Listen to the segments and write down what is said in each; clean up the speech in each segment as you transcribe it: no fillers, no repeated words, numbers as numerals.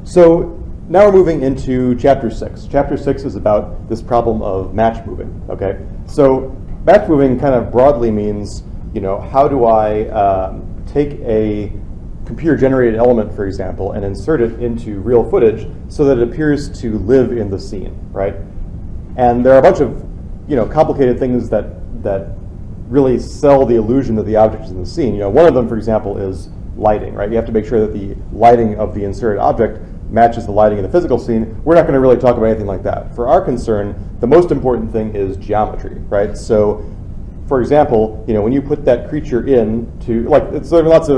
So now we're moving into chapter 6. Chapter 6 is about this problem of match moving. Okay, so match moving kind of broadly means, how do I take a computer-generated element, for example, and insert it into real footage so that it appears to live in the scene, right? And there are a bunch of, complicated things that really sell the illusion that the object is in the scene. One of them, for example, is lighting, right? You have to make sure that the lighting of the inserted object matches the lighting in the physical scene. We're not going to really talk about anything like that. For our concern, the most important thing is geometry, right? So, for example, when you put that creature into, there are lots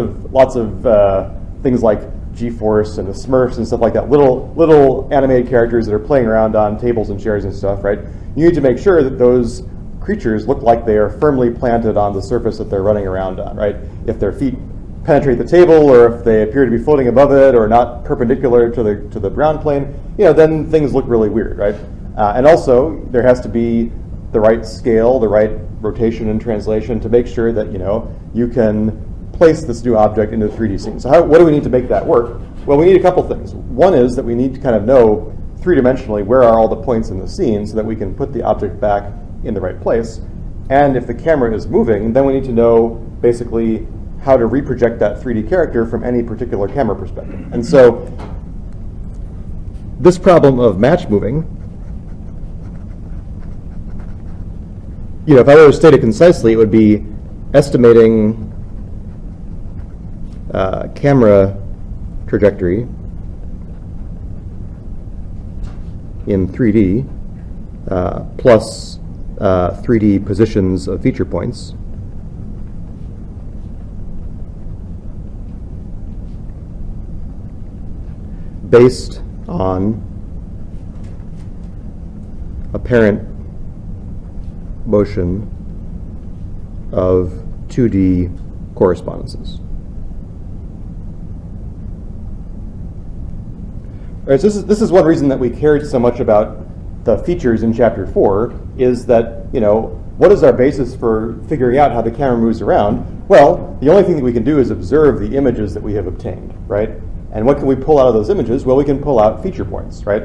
of things like G-Force and the Smurfs and stuff like that, little animated characters that are playing around on tables and chairs and stuff, right? You need to make sure that those creatures look like they are firmly planted on the surface that they're running around on, right? If their feet penetrate the table, or if they appear to be floating above it, or not perpendicular to the ground plane, then things look really weird, right? And also, there has to be the right scale, the right rotation and translation to make sure that you can place this new object into the 3D scene. So what do we need to make that work? Well, we need a couple things. One is that we need to kind of know three-dimensionally where are all the points in the scene so that we can put the object back in the right place. And if the camera is moving, then we need to know basically how to reproject that 3D character from any particular camera perspective. And so this problem of match moving, if I were to state it concisely, it would be estimating camera trajectory in 3D plus 3D positions of feature points based on apparent motion of 2D correspondences. All right, so this is one reason that we cared so much about the features in chapter 4, is that, what is our basis for figuring out how the camera moves around? Well, the only thing that we can do is observe the images that we have obtained, right? And what can we pull out of those images? Well, we can pull out feature points, right?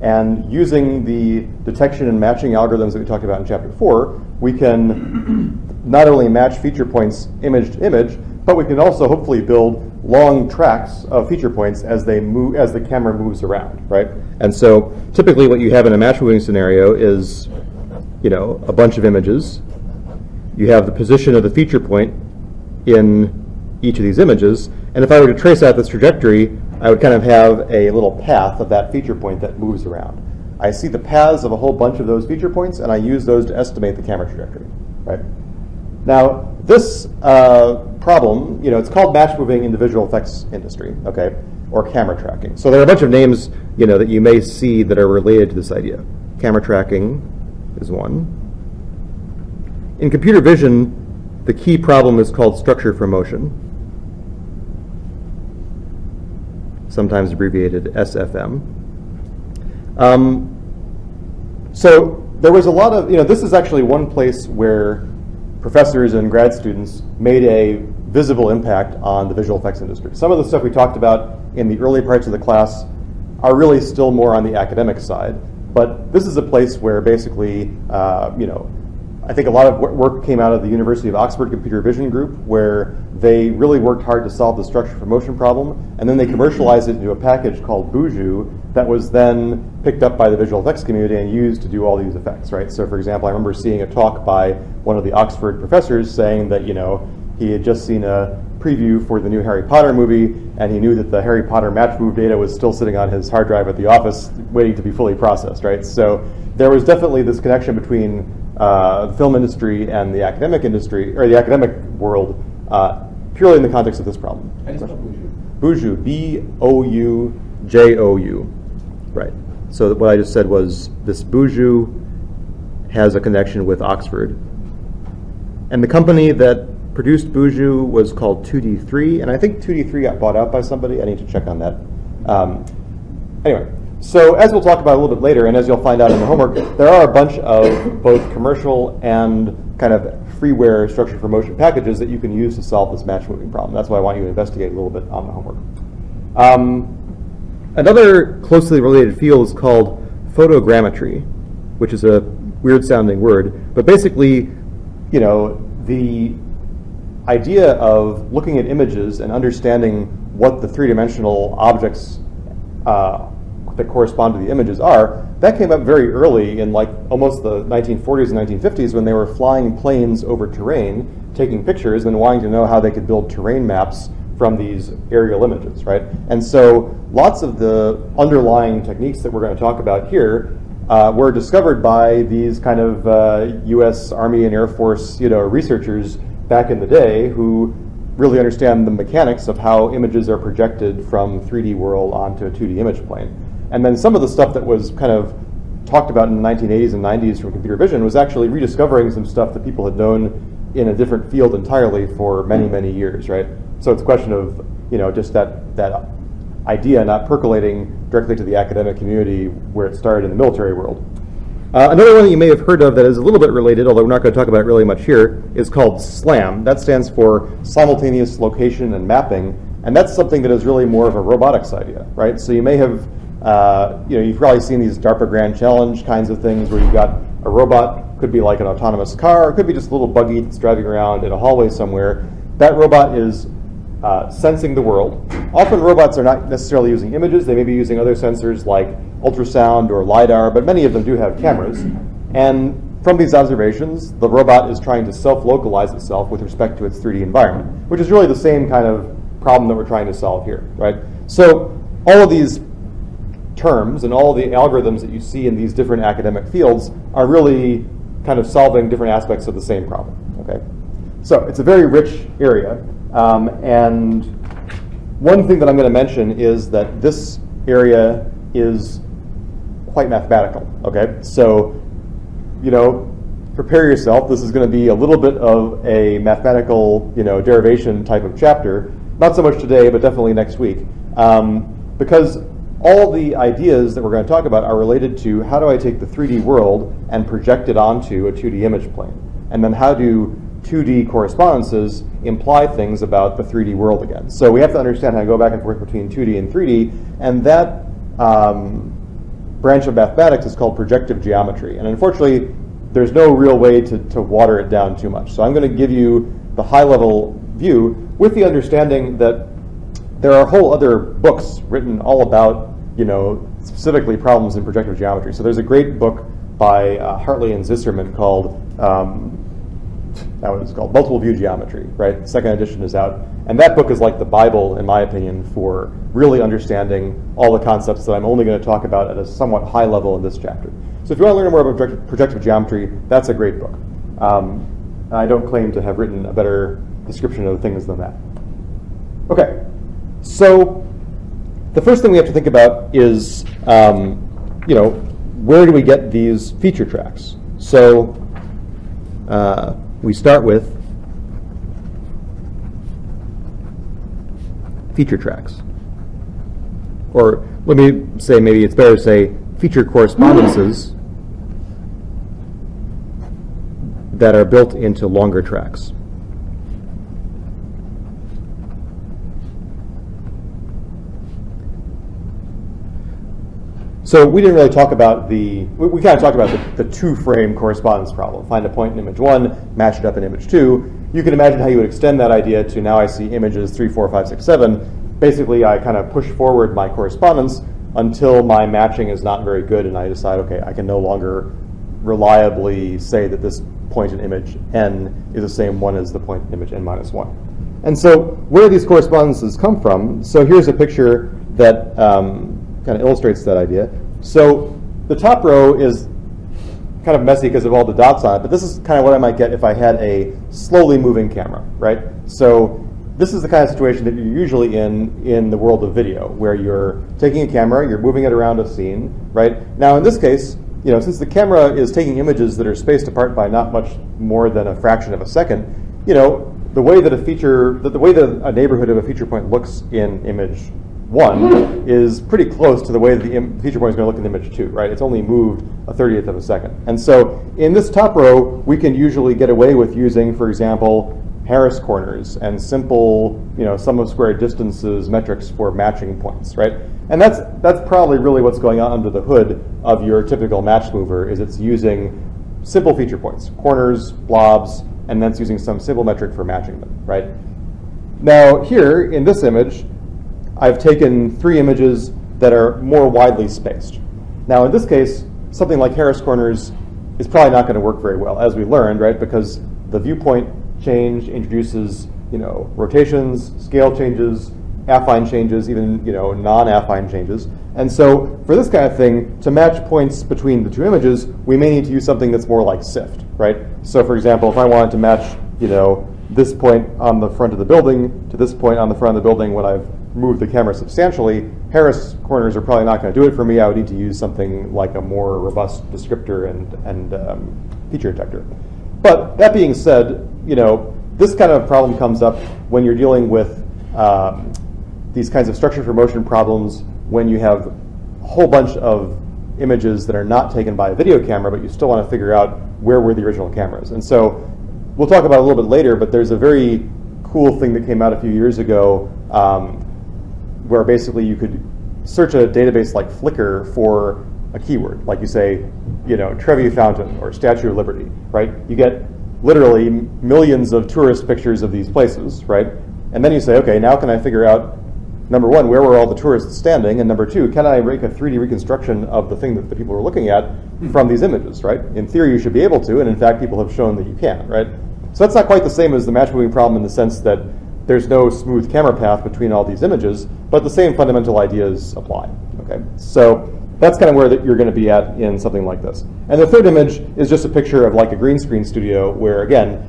And using the detection and matching algorithms that we talked about in chapter 4, we can not only match feature points image to image, but we can also hopefully build long tracts of feature points as they move, as the camera moves around, right? And so typically what you have in a match moving scenario is, a bunch of images. You have the position of the feature point in each of these images. And if I were to trace out this trajectory, I would kind of have a little path of that feature point that moves around. I see the paths of a whole bunch of those feature points, and I use those to estimate the camera trajectory, right? Now, this problem, it's called match moving in the visual effects industry, okay, or camera tracking. So there are a bunch of names, that you may see that are related to this idea. Camera tracking is one. In computer vision, the key problem is called structure for motion, sometimes abbreviated SFM. So there was a lot of, this is actually one place where professors and grad students made a visible impact on the visual effects industry. Some of the stuff we talked about in the early parts of the class are really still more on the academic side, but this is a place where basically, I think a lot of work came out of the University of Oxford Computer Vision Group, where they really worked hard to solve the structure for motion problem, and then they commercialized it into a package called Boujou that was then picked up by the visual effects community and used to do all these effects, right? So for example, I remember seeing a talk by one of the Oxford professors saying that, he had just seen a preview for the new Harry Potter movie, and he knew that the Harry Potter match move data was still sitting on his hard drive at the office waiting to be fully processed, right? So there was definitely this connection between the film industry and the academic industry, or the academic world, purely in the context of this problem. How do you spell Boujou? Boujou, B-O-U-J-O-U. Right. So what I just said was this Boujou has a connection with Oxford. And the company that produced Boujou was called 2D3, and I think 2D3 got bought out by somebody. I need to check on that. Anyway. So as we'll talk about a little bit later, and as you'll find out in the homework, there are a bunch of both commercial and kind of freeware structure for motion packages that you can use to solve this match moving problem. That's why I want you to investigate a little bit on the homework. Another closely related field is called photogrammetry, which is a weird-sounding word, but basically, you know, the idea of looking at images and understanding what the three-dimensional objects that correspond to the images are, that came up very early in like almost the 1940s and 1950s when they were flying planes over terrain, taking pictures and wanting to know how they could build terrain maps from these aerial images, right? And so lots of the underlying techniques that we're going to talk about here were discovered by these kind of U.S. Army and Air Force, you know, researchers back in the day who really understand the mechanics of how images are projected from 3D world onto a 2D image plane. And then some of the stuff that was kind of talked about in the 1980s and 90s from computer vision was actually rediscovering some stuff that people had known in a different field entirely for many, many years, right? So it's a question of, you know, just that idea not percolating directly to the academic community where it started in the military world. Another one that you may have heard of that is a little bit related, although we're not going to talk about it really much here, is called SLAM. That stands for Simultaneous Location and Mapping, and that's something that is really more of a robotics idea, right? So you may have, you know, you've probably seen these DARPA Grand Challenge kinds of things where you've got a robot, could be like an autonomous car, or it could be just a little buggy that's driving around in a hallway somewhere. That robot is sensing the world. Often robots are not necessarily using images, they may be using other sensors like ultrasound or LiDAR, but many of them do have cameras. And from these observations, the robot is trying to self-localize itself with respect to its 3D environment, which is really the same kind of problem that we're trying to solve here, right? So all of these terms and all the algorithms that you see in these different academic fields are really kind of solving different aspects of the same problem, okay? So it's a very rich area. And one thing that I'm going to mention is that this area is quite mathematical, okay? So, you know, prepare yourself. This is going to be a little bit of a mathematical, you know, derivation type of chapter. Not so much today, but definitely next week. Because all the ideas that we're going to talk about are related to how do I take the 3D world and project it onto a 2D image plane? And then how do 2D correspondences imply things about the 3D world again? So we have to understand how to go back and forth between 2D and 3D, and that branch of mathematics is called projective geometry. And unfortunately, there's no real way to water it down too much. So I'm going to give you the high-level view with the understanding that there are whole other books written all about, you know, specifically problems in projective geometry. So there's a great book by Hartley and Zisserman called that one is called Multiple View Geometry, right? The second edition is out. And that book is like the Bible, in my opinion, for really understanding all the concepts that I'm only going to talk about at a somewhat high level in this chapter. So if you want to learn more about projective geometry, that's a great book. I don't claim to have written a better description of things than that. Okay, so the first thing we have to think about is, you know, where do we get these feature tracks? So we start with feature tracks. Or let me say, maybe it's better to say feature correspondences that are built into longer tracks. So we didn't really talk about we kind of talked about the two-frame correspondence problem. Find a point in image 1, match it up in image 2. You can imagine how you would extend that idea to now I see images 3, 4, 5, 6, 7. Basically, I kind of push forward my correspondence until my matching is not very good, and I decide, okay, I can no longer reliably say that this point in image n is the same one as the point in image n minus 1. And so where do these correspondences come from? So here's a picture that kind of illustrates that idea. So the top row is kind of messy because of all the dots on it, but this is kind of what I might get if I had a slowly moving camera, right? So this is the kind of situation that you're usually in the world of video, where you're taking a camera, you're moving it around a scene, right? Now in this case, you know, since the camera is taking images that are spaced apart by not much more than a fraction of a second, you know, the way that a neighborhood of a feature point looks in image 1 is pretty close to the way that the feature point is going to look in image 2, right? It's only moved a 30th of a second. And so in this top row, we can usually get away with using, for example, Harris corners and simple, sum of square distances metrics for matching points, right? And that's probably really what's going on under the hood of your typical match mover, is it's using simple feature points, corners, blobs, and then it's using some simple metric for matching them, right? Now here, in this image, I've taken 3 images that are more widely spaced. Now in this case, something like Harris corners is probably not going to work very well, as we learned, right? Because the viewpoint change introduces, rotations, scale changes, affine changes, even, non-affine changes. And so for this kind of thing, to match points between the 2 images, we may need to use something that's more like SIFT, right? So for example, if I wanted to match, this point on the front of the building to this point on the front of the building when I've moved the camera substantially, Harris corners are probably not going to do it for me. I would need to use something like a more robust descriptor and feature detector. But that being said, this kind of problem comes up when you're dealing with these kinds of structure for motion problems when you have a whole bunch of images that are not taken by a video camera, but you still want to figure out where were the original cameras. And so we'll talk about it a little bit later, but there's a very cool thing that came out a few years ago where basically you could search a database like Flickr for a keyword, like you say, Trevi Fountain or Statue of Liberty, right? You get literally millions of tourist pictures of these places, right? And then you say, okay, now can I figure out, number one, where were all the tourists standing? And number two, can I make a 3D reconstruction of the thing that the people were looking at from these images, right? In theory, you should be able to, and in fact, people have shown that you can, right? So that's not quite the same as the match moving problem in the sense that there's no smooth camera path between all these images, but the same fundamental ideas apply, okay? So that's kind of where you're going to be at in something like this. And the third image is just a picture of like a green screen studio where, again,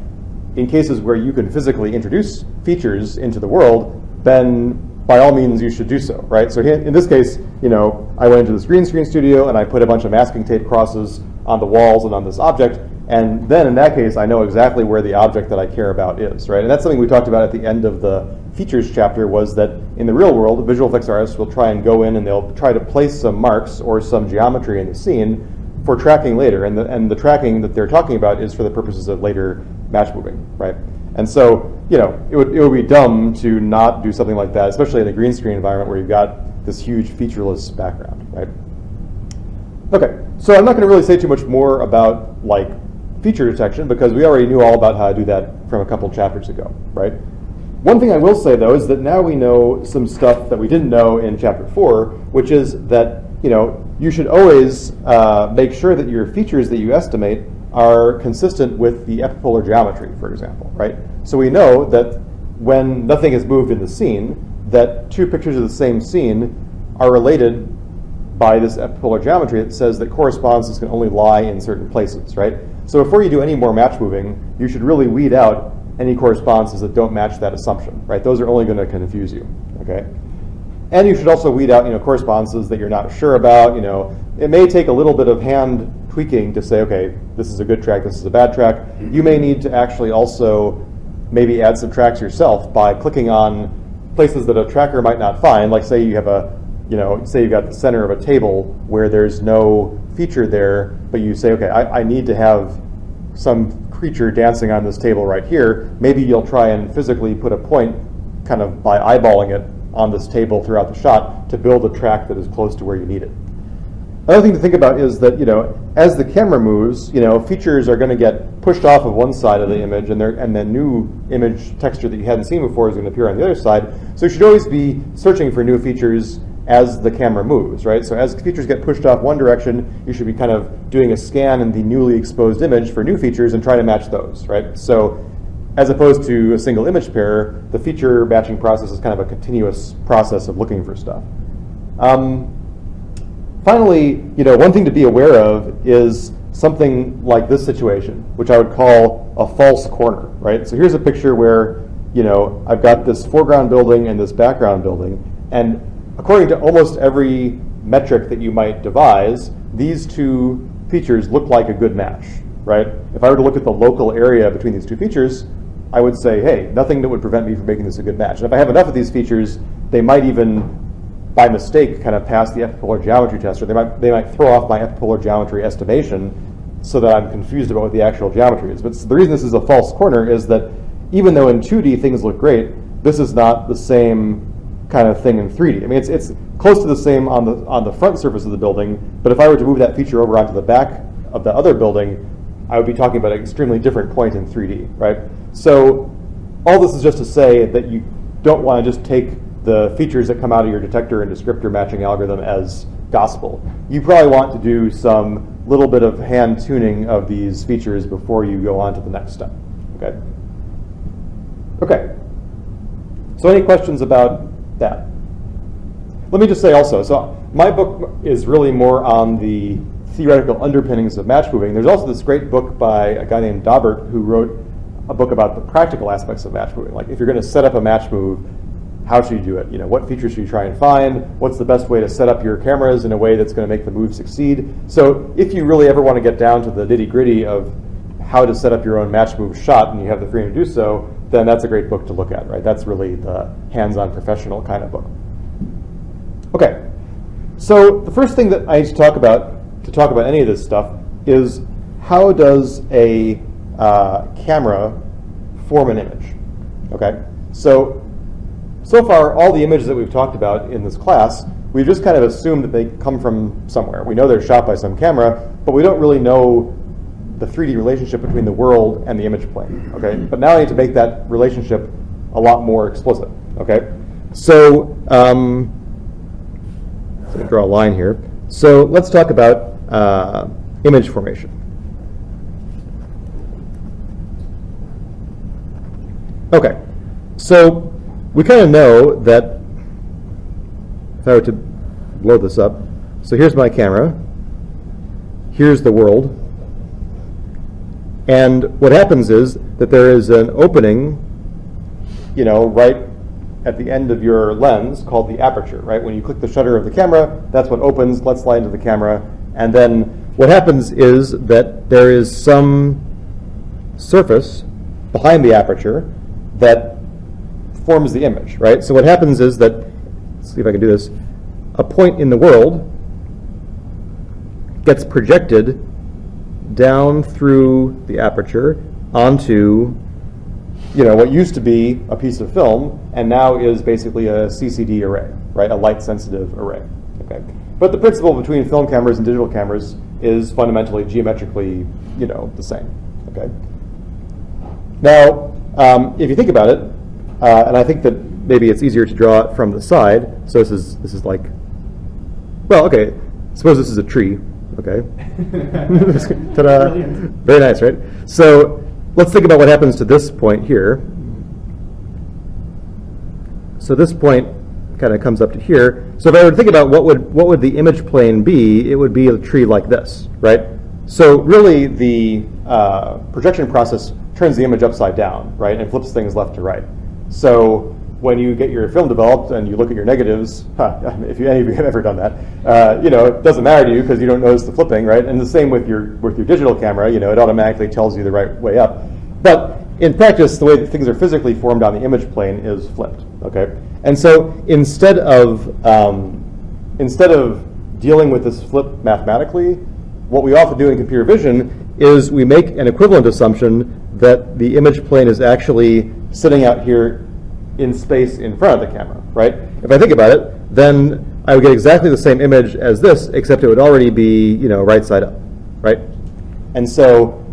in cases where you can physically introduce features into the world, then by all means you should do so, right? So in this case, I went into this green screen studio and I put a bunch of masking tape crosses on the walls and on this object, and then in that case, I know exactly where the object that I care about is, right? And that's something we talked about at the end of the features chapter, was that in the real world, visual effects artists will try and go in and they'll try to place some marks or some geometry in the scene for tracking later. And the tracking that they're talking about is for the purposes of later match moving, right? And so, it would be dumb to not do something like that, especially in a green screen environment where you've got this huge featureless background, right? Okay, so I'm not going to really say too much more about like feature detection because we already knew all about how to do that from a couple chapters ago, right? One thing I will say though is that now we know some stuff that we didn't know in chapter 4, which is that you should always make sure that your features that you estimate are consistent with the epipolar geometry, for example, right? So we know that when nothing is moved in the scene, that 2 pictures of the same scene are related by this epipolar geometry that says that correspondences can only lie in certain places, right? So before you do any more match moving, you should really weed out any correspondences that don't match that assumption, right? Those are only going to confuse you, okay? And you should also weed out, correspondences that you're not sure about. It may take a little bit of hand tweaking to say, okay, this is a good track, this is a bad track. You may need to actually also maybe add some tracks yourself by clicking on places that a tracker might not find. Like say you have say you've got the center of a table where there's no feature there, but you say, okay, I need to have some creature dancing on this table right here. Maybe you'll try and physically put a point kind of by eyeballing it on this table throughout the shot to build a track that is close to where you need it. Another thing to think about is that, as the camera moves, features are going to get pushed off of one side of the image, and the new image texture that you hadn't seen before is going to appear on the other side. So you should always be searching for new features as the camera moves, right? So as features get pushed off one direction, you should be kind of doing a scan in the newly exposed image for new features and try to match those, right? So as opposed to a single image pair, the feature matching process is kind of a continuous process of looking for stuff. Finally, one thing to be aware of is something like this situation, which I would call a false corner, right? So here's a picture where, I've got this foreground building and this background building, and according to almost every metric that you might devise, these 2 features look like a good match, right? If I were to look at the local area between these 2 features, I would say, hey, nothing that would prevent me from making this a good match. And if I have enough of these features, they might even, by mistake, kind of pass the epipolar geometry test, or they might throw off my epipolar geometry estimation so that I'm confused about what the actual geometry is. But the reason this is a false corner is that even though in 2D things look great, this is not the same kind of thing in 3D. I mean, it's close to the same on the front surface of the building, but if I were to move that feature over onto the back of the other building, I would be talking about an extremely different point in 3D, right? So all this is just to say that you don't want to just take the features that come out of your detector and descriptor matching algorithm as gospel. You probably want to do some little bit of hand tuning of these features before you go on to the next step, okay? Okay, so any questions about that? Let me just say also, so my book is really more on the theoretical underpinnings of match moving. There's also this great book by a guy named Daubert who wrote a book about the practical aspects of match moving. Like if you're going to set up a match move, how should you do it? You know, what features should you try and find? What's the best way to set up your cameras in a way that's going to make the move succeed? So if you really ever want to get down to the nitty-gritty of how to set up your own match move shot and you have the freedom to do so, then that's a great book to look at, right? That's really the hands-on professional kind of book. Okay, so the first thing that I need to talk about any of this stuff is how does a camera form an image, okay? So far, all the images that we've talked about in this class, we've just kind of assumed that they come from somewhere. We know they're shot by some camera, but we don't really know the 3D relationship between the world and the image plane, okay? But now I need to make that relationship a lot more explicit, okay? So, I'm going to draw a line here. So let's talk about image formation. Okay, so we kind of know that if I were to blow this up, so here's my camera, here's the world, and what happens is that there is an opening, you know, right at the end of your lens called the aperture, right? When you click the shutter of the camera, that's what opens, lets light into the camera, and then what happens is that there is some surface behind the aperture that forms the image, right? So what happens is that, let's see if I can do this, a point in the world gets projected down through the aperture onto, you know, what used to be a piece of film and now is basically a CCD array, right? A light-sensitive array, okay? But the principle between film cameras and digital cameras is fundamentally geometrically, you know, the same, okay? Now, if you think about it, and I think that maybe it's easier to draw it from the side. So this is like, well, okay. Suppose this is a tree. Okay. Ta-da! Very nice, right? So let's think about what happens to this point here. So this point kind of comes up to here. So if I were to think about what would the image plane be, it would be a tree like this, right? So really, the projection process turns the image upside down, right, and flips things left to right. So when you get your film developed and you look at your negatives, if any of you have ever done that, you know, it doesn't matter to you because you don't notice the flipping, right? And the same with your digital camera, you know, it automatically tells you the right way up. But in practice, the way that things are physically formed on the image plane is flipped, okay? And so instead of dealing with this flip mathematically, what we often do in computer vision is we make an equivalent assumption that the image plane is actually sitting out here in space in front of the camera, right? If I think about it, then I would get exactly the same image as this, except it would already be, you know, right side up, right? And so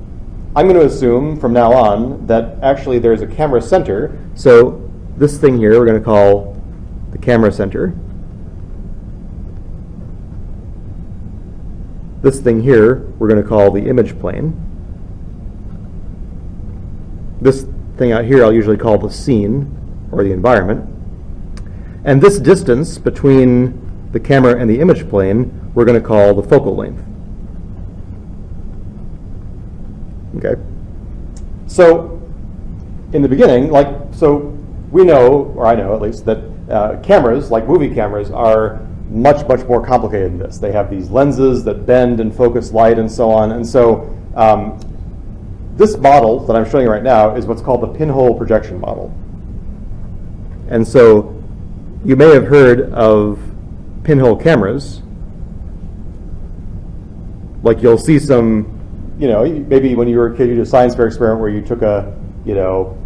I'm going to assume from now on that actually there's a camera center. So this thing here we're going to call the camera center. This thing here we're going to call the image plane. This thing out here I'll usually call the scene or the environment. And this distance between the camera and the image plane we're going to call the focal length. Okay. So in the beginning, so we know, or I know at least, that cameras, like movie cameras, are much more complicated than this. They have these lenses that bend and focus light and so on. And so this model that I'm showing you right now is what's called the pinhole projection model. And so you may have heard of pinhole cameras. Like you'll see some, you know, maybe when you were a kid you did a science fair experiment where you took a, you know,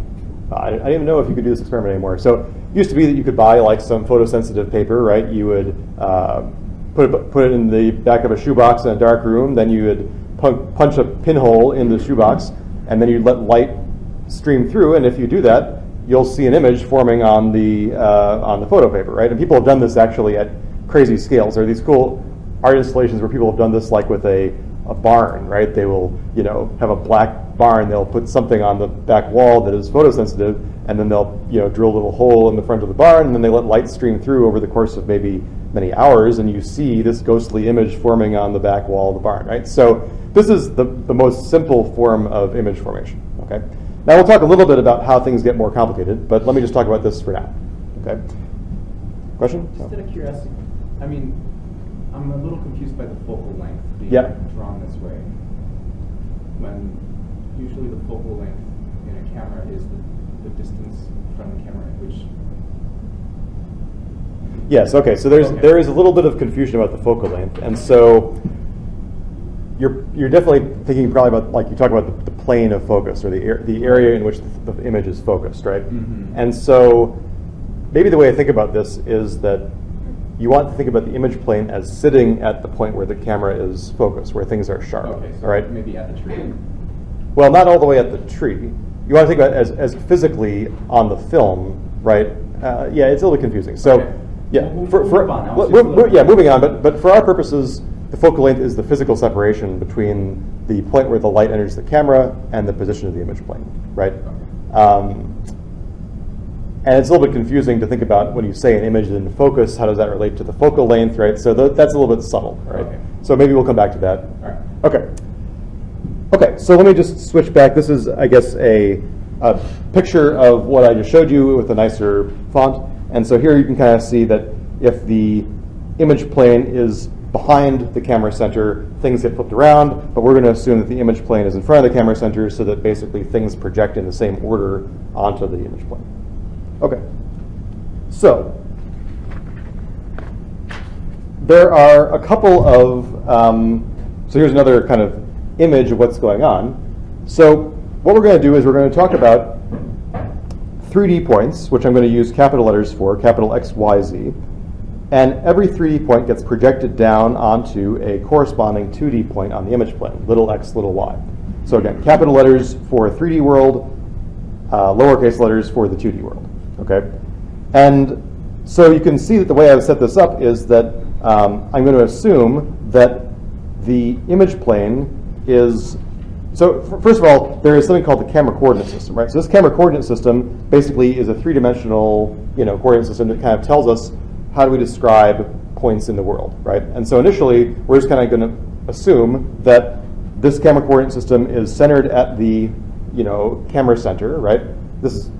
I don't even know if you could do this experiment anymore. So it used to be that you could buy like some photosensitive paper, right? You would put it in the back of a shoebox in a dark room, then you would punch a pinhole in the shoebox, and then you'd let light stream through, and if you do that, you'll see an image forming on the photo paper, right? And people have done this actually at crazy scales. There are these cool art installations where people have done this like with a barn, right? They will, have a black barn. They'll put something on the back wall that is photosensitive, and then they'll, drill a little hole in the front of the barn, and then they let light stream through over the course of maybe many hours, and you see this ghostly image forming on the back wall of the barn, right? So this is the most simple form of image formation, okay? Now we'll talk a little bit about how things get more complicated, but let me just talk about this for now, okay? Question? Just out of curiosity, I mean, I'm a little confused by the focal length being drawn this way, when usually the focal length in a camera is the distance from the camera, which... Yes, okay, so there is a little bit of confusion about the focal length, and so you're definitely thinking probably about, like you talk about the plane of focus, or the area in which the image is focused, right? Mm-hmm. And so maybe the way I think about this is that you want to think about the image plane as sitting at the point where the camera is focused, where things are sharp, okay, so right? Maybe at the tree. Well, not all the way at the tree. You want to think about it as physically on the film, right? Yeah, it's a little confusing. So, okay. Yeah, moving on. But for our purposes, the focal length is the physical separation between the point where the light enters the camera and the position of the image plane, right? Okay. And it's a little bit confusing to think about when you say an image is in focus, how does that relate to the focal length, right? So that's a little bit subtle, right? Okay. So maybe we'll come back to that. All right. Okay. Okay, so let me just switch back. This is, I guess, a picture of what I just showed you with a nicer font. And so here you can kind of see that if the image plane is behind the camera center, things get flipped around, but we're going to assume that the image plane is in front of the camera center so that basically things project in the same order onto the image plane. Okay, so there are a couple of, so here's another kind of image of what's going on. So what we're going to do is we're going to talk about 3D points, which I'm going to use capital letters for, capital X, Y, Z. And every 3D point gets projected down onto a corresponding 2D point on the image plane, little x, little y. So again, capital letters for 3D world, lowercase letters for the 2D world. Okay, and so you can see that the way I've set this up is that I'm going to assume that the image plane is, so first of all, there is something called the camera coordinate system, right? So this camera coordinate system basically is a three-dimensional, coordinate system that kind of tells us how do we describe points in the world, right? And so initially, we're just kind of going to assume that this camera coordinate system is centered at the, camera center, right? This is,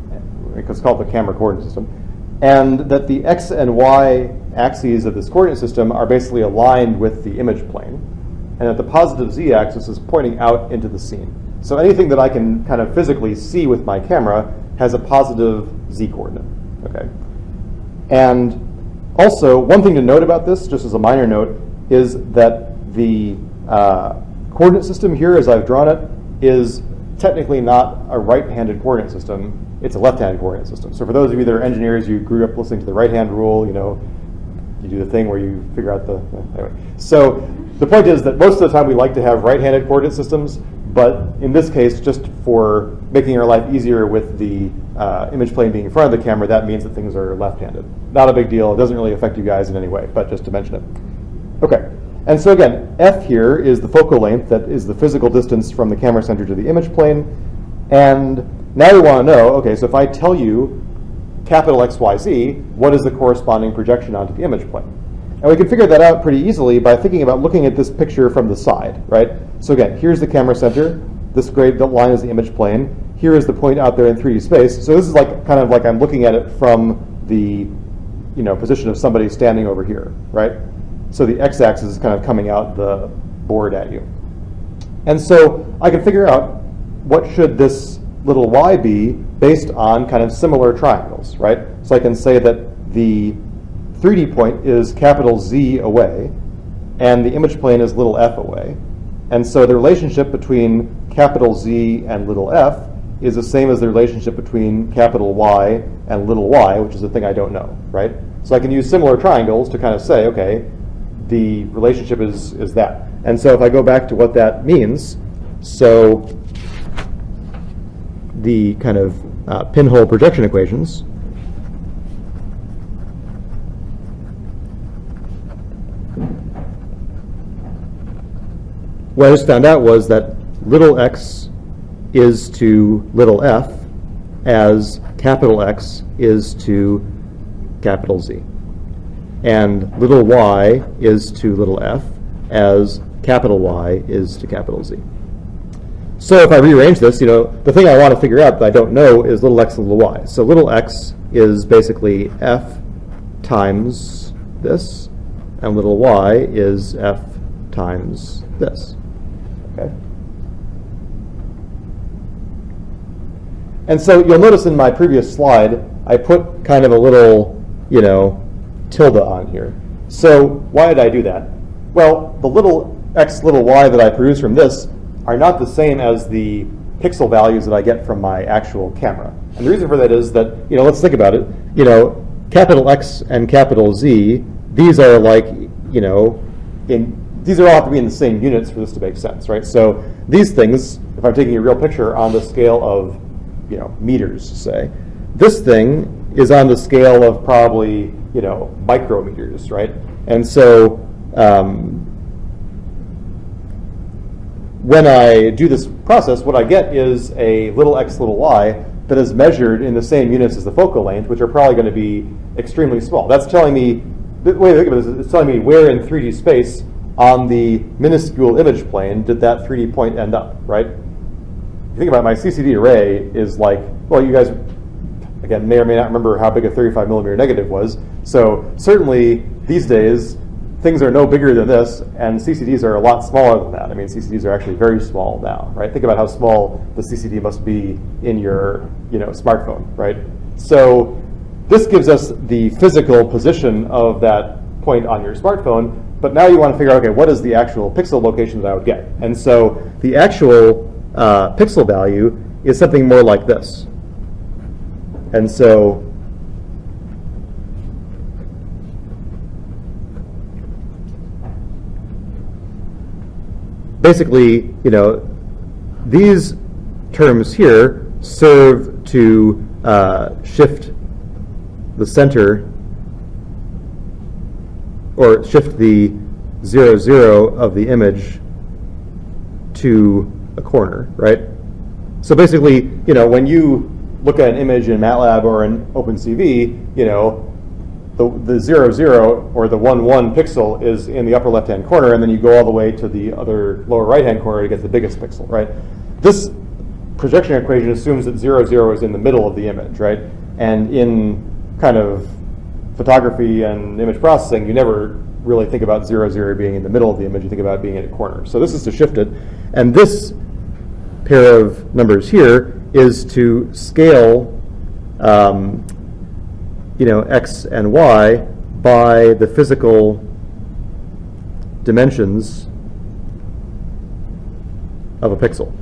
it's called the camera coordinate system, and that the x and y axes of this coordinate system are basically aligned with the image plane, and that the positive z-axis is pointing out into the scene. So anything that I can kind of physically see with my camera has a positive z-coordinate, okay? And also, one thing to note about this, just as a minor note, is that the coordinate system here, as I've drawn it, is technically not a right-handed coordinate system. It's a left-handed coordinate system. So for those of you that are engineers, you grew up listening to the right-hand rule, you do the thing where you figure out the, anyway. So the point is that most of the time we like to have right-handed coordinate systems, but in this case, just for making our life easier with the image plane being in front of the camera, that means that things are left-handed. Not a big deal. It doesn't really affect you guys in any way, but just to mention it. Okay, and so again, f here is the focal length, that is the physical distance from the camera center to the image plane. And now we want to know, okay, so if I tell you capital X, Y, Z, what is the corresponding projection onto the image plane? And we can figure that out pretty easily by thinking about looking at this picture from the side, right? So again, here's the camera center. This gray line is the image plane. Here is the point out there in 3D space. So this is like kind of like I'm looking at it from the position of somebody standing over here, right? So the x-axis is kind of coming out the board at you. And so I can figure out what should this little y be based on kind of similar triangles, right? So I can say that the 3D point is capital Z away, and the image plane is little f away. And so the relationship between capital Z and little f is the same as the relationship between capital Y and little y, which is the thing I don't know, right? So I can use similar triangles to kind of say, okay, the relationship is that. And so if I go back to what that means, so the kind of pinhole projection equations, what I just found out was that little x is to little f as capital X is to capital Z. And little y is to little f as capital Y is to capital Z. So if I rearrange this, the thing I want to figure out that I don't know is little x and little y. So little x is basically f times this, and little y is f times this. Okay. And so you'll notice in my previous slide, I put kind of a little, tilde on here. So why did I do that? Well, the little x, little y that I produce from this are not the same as the pixel values that I get from my actual camera. And the reason for that is that, let's think about it. Capital X and capital Z, these are like, these are all have to be in the same units for this to make sense, right? So these things, if I'm taking a real picture on the scale of, meters, say, this thing is on the scale of probably, micrometers, right? And so when I do this process, what I get is a little x, little y that is measured in the same units as the focal length, which are probably going to be extremely small. That's telling me, the way to think about this is it's telling me where in 3D space on the minuscule image plane did that 3D point end up, right? If you think about it, my CCD array is like, well, you guys, again, may or may not remember how big a 35 millimeter negative was. So certainly these days, things are no bigger than this, and CCDs are a lot smaller than that. I mean, CCDs are actually very small now, right? Think about how small the CCD must be in your, smartphone, right? So this gives us the physical position of that point on your smartphone, but now you want to figure out, okay, what is the actual pixel location that I would get? And so the actual pixel value is something more like this. And so basically, these terms here serve to shift the center, or shift the 0, 0 of the image to a corner, right? So basically, when you look at an image in MATLAB or in OpenCV, the 0, 0 or the 1, 1 pixel is in the upper left-hand corner, and then you go all the way to the other lower right-hand corner to get the biggest pixel, right? This projection equation assumes that 0, 0 is in the middle of the image, right? And in kind of photography and image processing, you never really think about 0, 0 being in the middle of the image. You think about it being in a corner. So this is to shift it. And this pair of numbers here is to scale x and y by the physical dimensions of a pixel,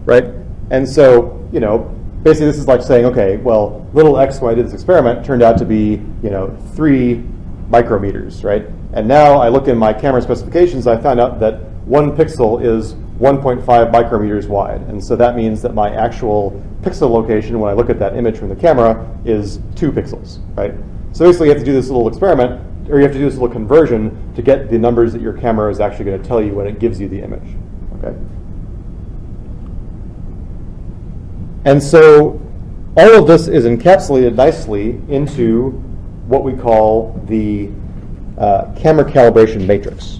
right? And so, basically this is like saying, okay, well, little x, when I did this experiment, turned out to be, 3 micrometers, right? And now I look in my camera specifications, I found out that 1 pixel is 1.5 micrometers wide. And so that means that my actual pixel location when I look at that image from the camera is 2 pixels, right? So basically you have to do this little experiment, or you have to do this little conversion to get the numbers that your camera is actually going to tell you when it gives you the image, okay? And so all of this is encapsulated nicely into what we call the camera calibration matrix.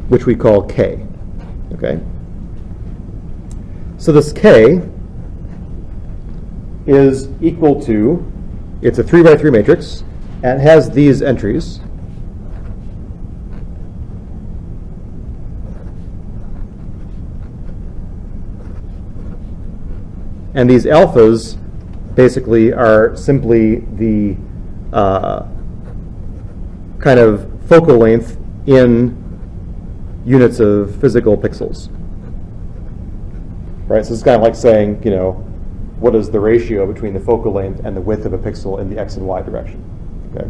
Which we call K, okay? So this K is equal to, it's a 3 by 3 matrix, and it has these entries. And these alphas basically are simply the kind of focal length in units of physical pixels. Right, so it's kind of like saying, you know, what is the ratio between the focal length and the width of a pixel in the x and y direction. Okay.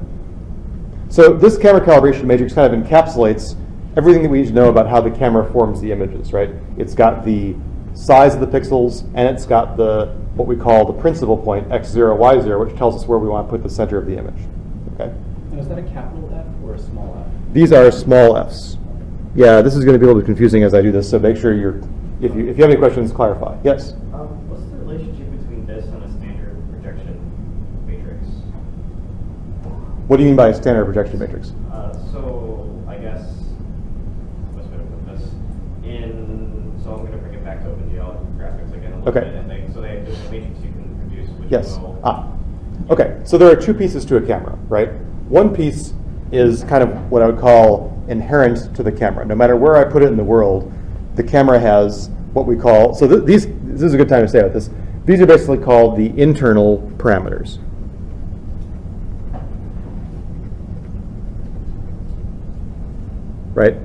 So this camera calibration matrix kind of encapsulates everything that we need to know about how the camera forms the images, right? It's got the size of the pixels, and it's got the what we call the principal point, x0, y0, which tells us where we want to put the center of the image. Okay. And is that a capital F or a small f? These are small f's. Yeah, this is going to be a little bit confusing as I do this, so make sure you're, if you have any questions, clarify. Yes? What's the relationship between this and a standard projection matrix? What do you mean by a standard projection matrix? So I guess, what's going to put this in, so I'm going to bring it back to OpenGL graphics again a little bit. And so there's a matrix you can produce which yes. will... Okay, so there are two pieces to a camera, right? One piece is kind of what I would call inherent to the camera. No matter where I put it in the world, the camera has what we call, so this is a good time to say about this. These are basically called the internal parameters. Right?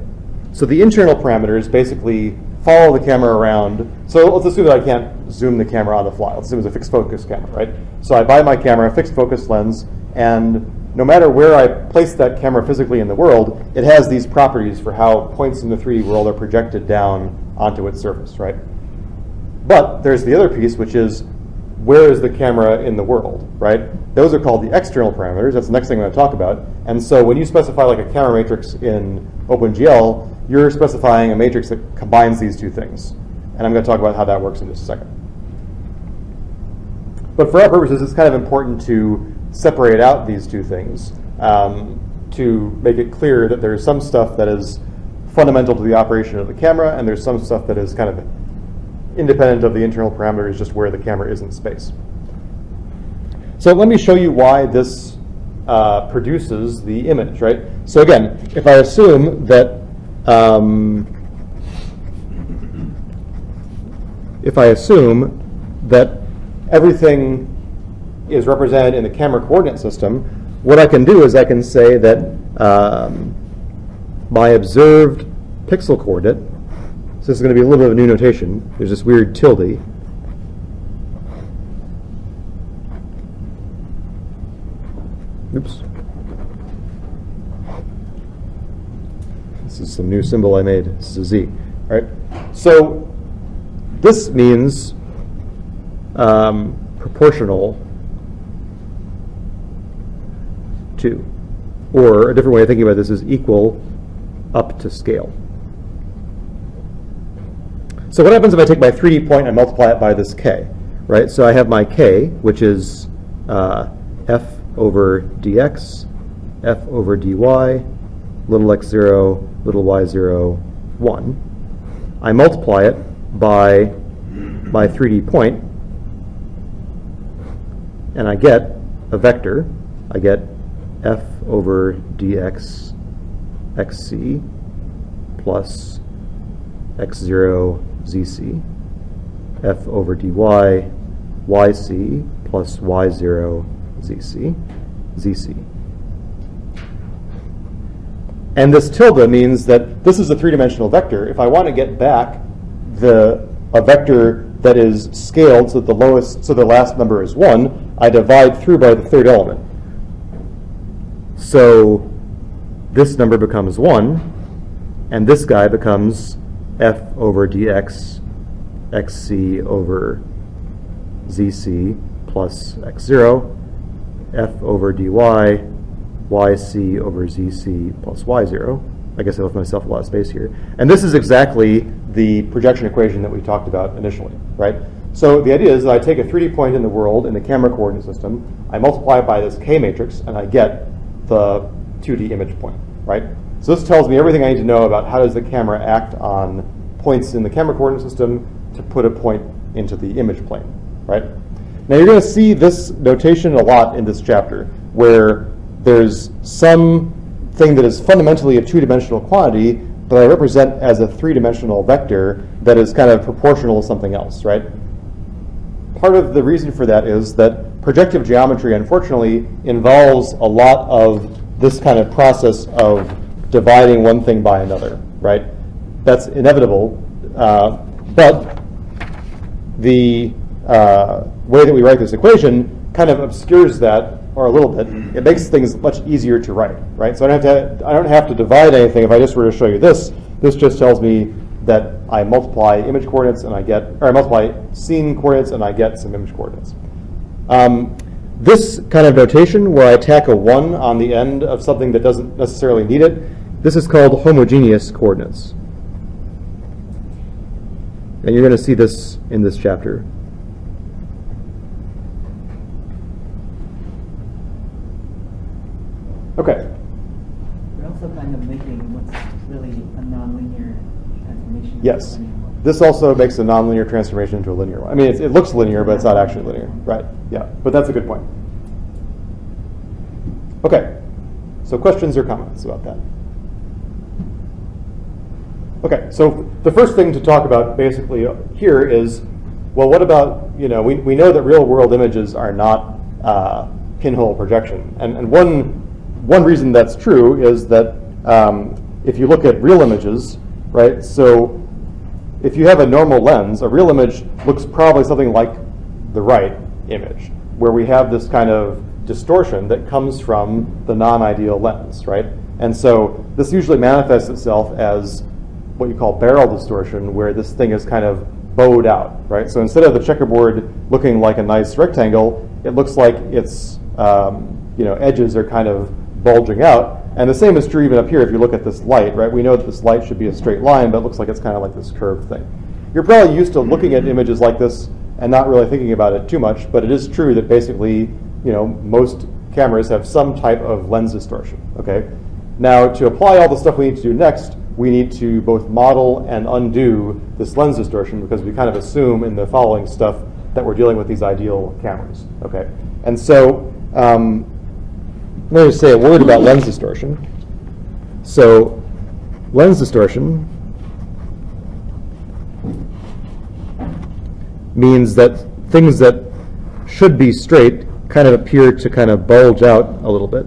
So the internal parameters basically follow the camera around. So let's assume that I can't zoom the camera on the fly. Let's assume it's a fixed focus camera, right? So I buy my camera, a fixed focus lens, and no matter where I place that camera physically in the world, it has these properties for how points in the 3D world are projected down onto its surface, right? But there's the other piece, which is where is the camera in the world, right? Those are called the external parameters. That's the next thing I'm going to talk about. And so when you specify like a camera matrix in OpenGL, you're specifying a matrix that combines these two things. And I'm going to talk about how that works in just a second. But for our purposes, it's kind of important to separate out these two things to make it clear that there's some stuff that is fundamental to the operation of the camera, and there's some stuff that is kind of independent of the internal parameters, just where the camera is in space. So let me show you why this produces the image, right? So again, if I assume that everything is represented in the camera coordinate system, what I can do is I can say that my observed pixel coordinate, so this is going to be a little bit of a new notation, there's this weird tilde, oops, this is some new symbol I made, this is a Z, all right? So this means proportional to, or a different way of thinking about this is equal up to scale. So what happens if I take my 3D point and multiply it by this k, right? So I have my k, which is f over dx, f over dy, little x0, little y0, 1. I multiply it by my 3D point, and I get a vector. I get f over dx xc plus x0 zc, f over dy yc plus y0 zc. And this tilde means that this is a three-dimensional vector. If I want to get back a vector that is scaled so that the last number is 1, I divide through by the third element. So this number becomes 1, and this guy becomes f over dx xc over zc plus x0, f over dy yc over zc plus y0. I guess I left myself a lot of space here. And this is exactly the projection equation that we talked about initially, right? So the idea is that I take a 3D point in the world in the camera coordinate system, I multiply it by this K matrix, and I get the 2D image point, right? So this tells me everything I need to know about how does the camera act on points in the camera coordinate system to put a point into the image plane, right? Now you're going to see this notation a lot in this chapter, where there's some thing that is fundamentally a two-dimensional quantity, but I represent as a three-dimensional vector that is kind of proportional to something else, right? Part of the reason for that is that projective geometry, unfortunately, involves a lot of this kind of process of dividing one thing by another, right? That's inevitable, but the way that we write this equation kind of obscures that, or a little bit. It makes things much easier to write, right? So I don't have to divide anything. If I just were to show you this, this just tells me that I multiply image coordinates and I get, or I multiply scene coordinates and I get some image coordinates. This kind of notation where I tack a 1 on the end of something that doesn't necessarily need it, this is called homogeneous coordinates. And you're going to see this in this chapter. Okay. We're also kind of making what's really a nonlinear transformation. Yes. This also makes a nonlinear transformation into a linear one. I mean, it looks linear, but it's not actually linear. Right. Yeah. But that's a good point. Okay. So questions or comments about that? Okay. So the first thing to talk about basically here is, well, what about, we know that real world images are not pinhole projection. And one reason that's true is that if you look at real images, right, so if you have a normal lens, a real image looks probably something like the right image, where we have this kind of distortion that comes from the non-ideal lens, right? And so this usually manifests itself as what you call barrel distortion, where this thing is kind of bowed out, right? So instead of the checkerboard looking like a nice rectangle, it looks like its edges are kind of bulging out. And the same is true even up here if you look at this light, right? We know that this light should be a straight line, but it looks like it's kind of like this curved thing. You're probably used to looking at images like this and not really thinking about it too much, but it is true that basically, most cameras have some type of lens distortion, okay? Now, to apply all the stuff we need to do next, we need to both model and undo this lens distortion because we kind of assume in the following stuff that we're dealing with these ideal cameras, okay? And so, let me just say a word about lens distortion. So, lens distortion means that things that should be straight kind of appear to kind of bulge out a little bit.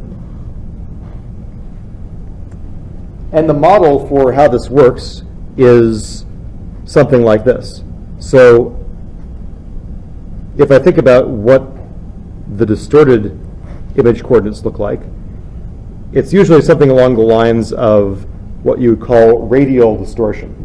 And the model for how this works is something like this. So, if I think about what the distorted image coordinates look like, it's usually something along the lines of what you would call radial distortion.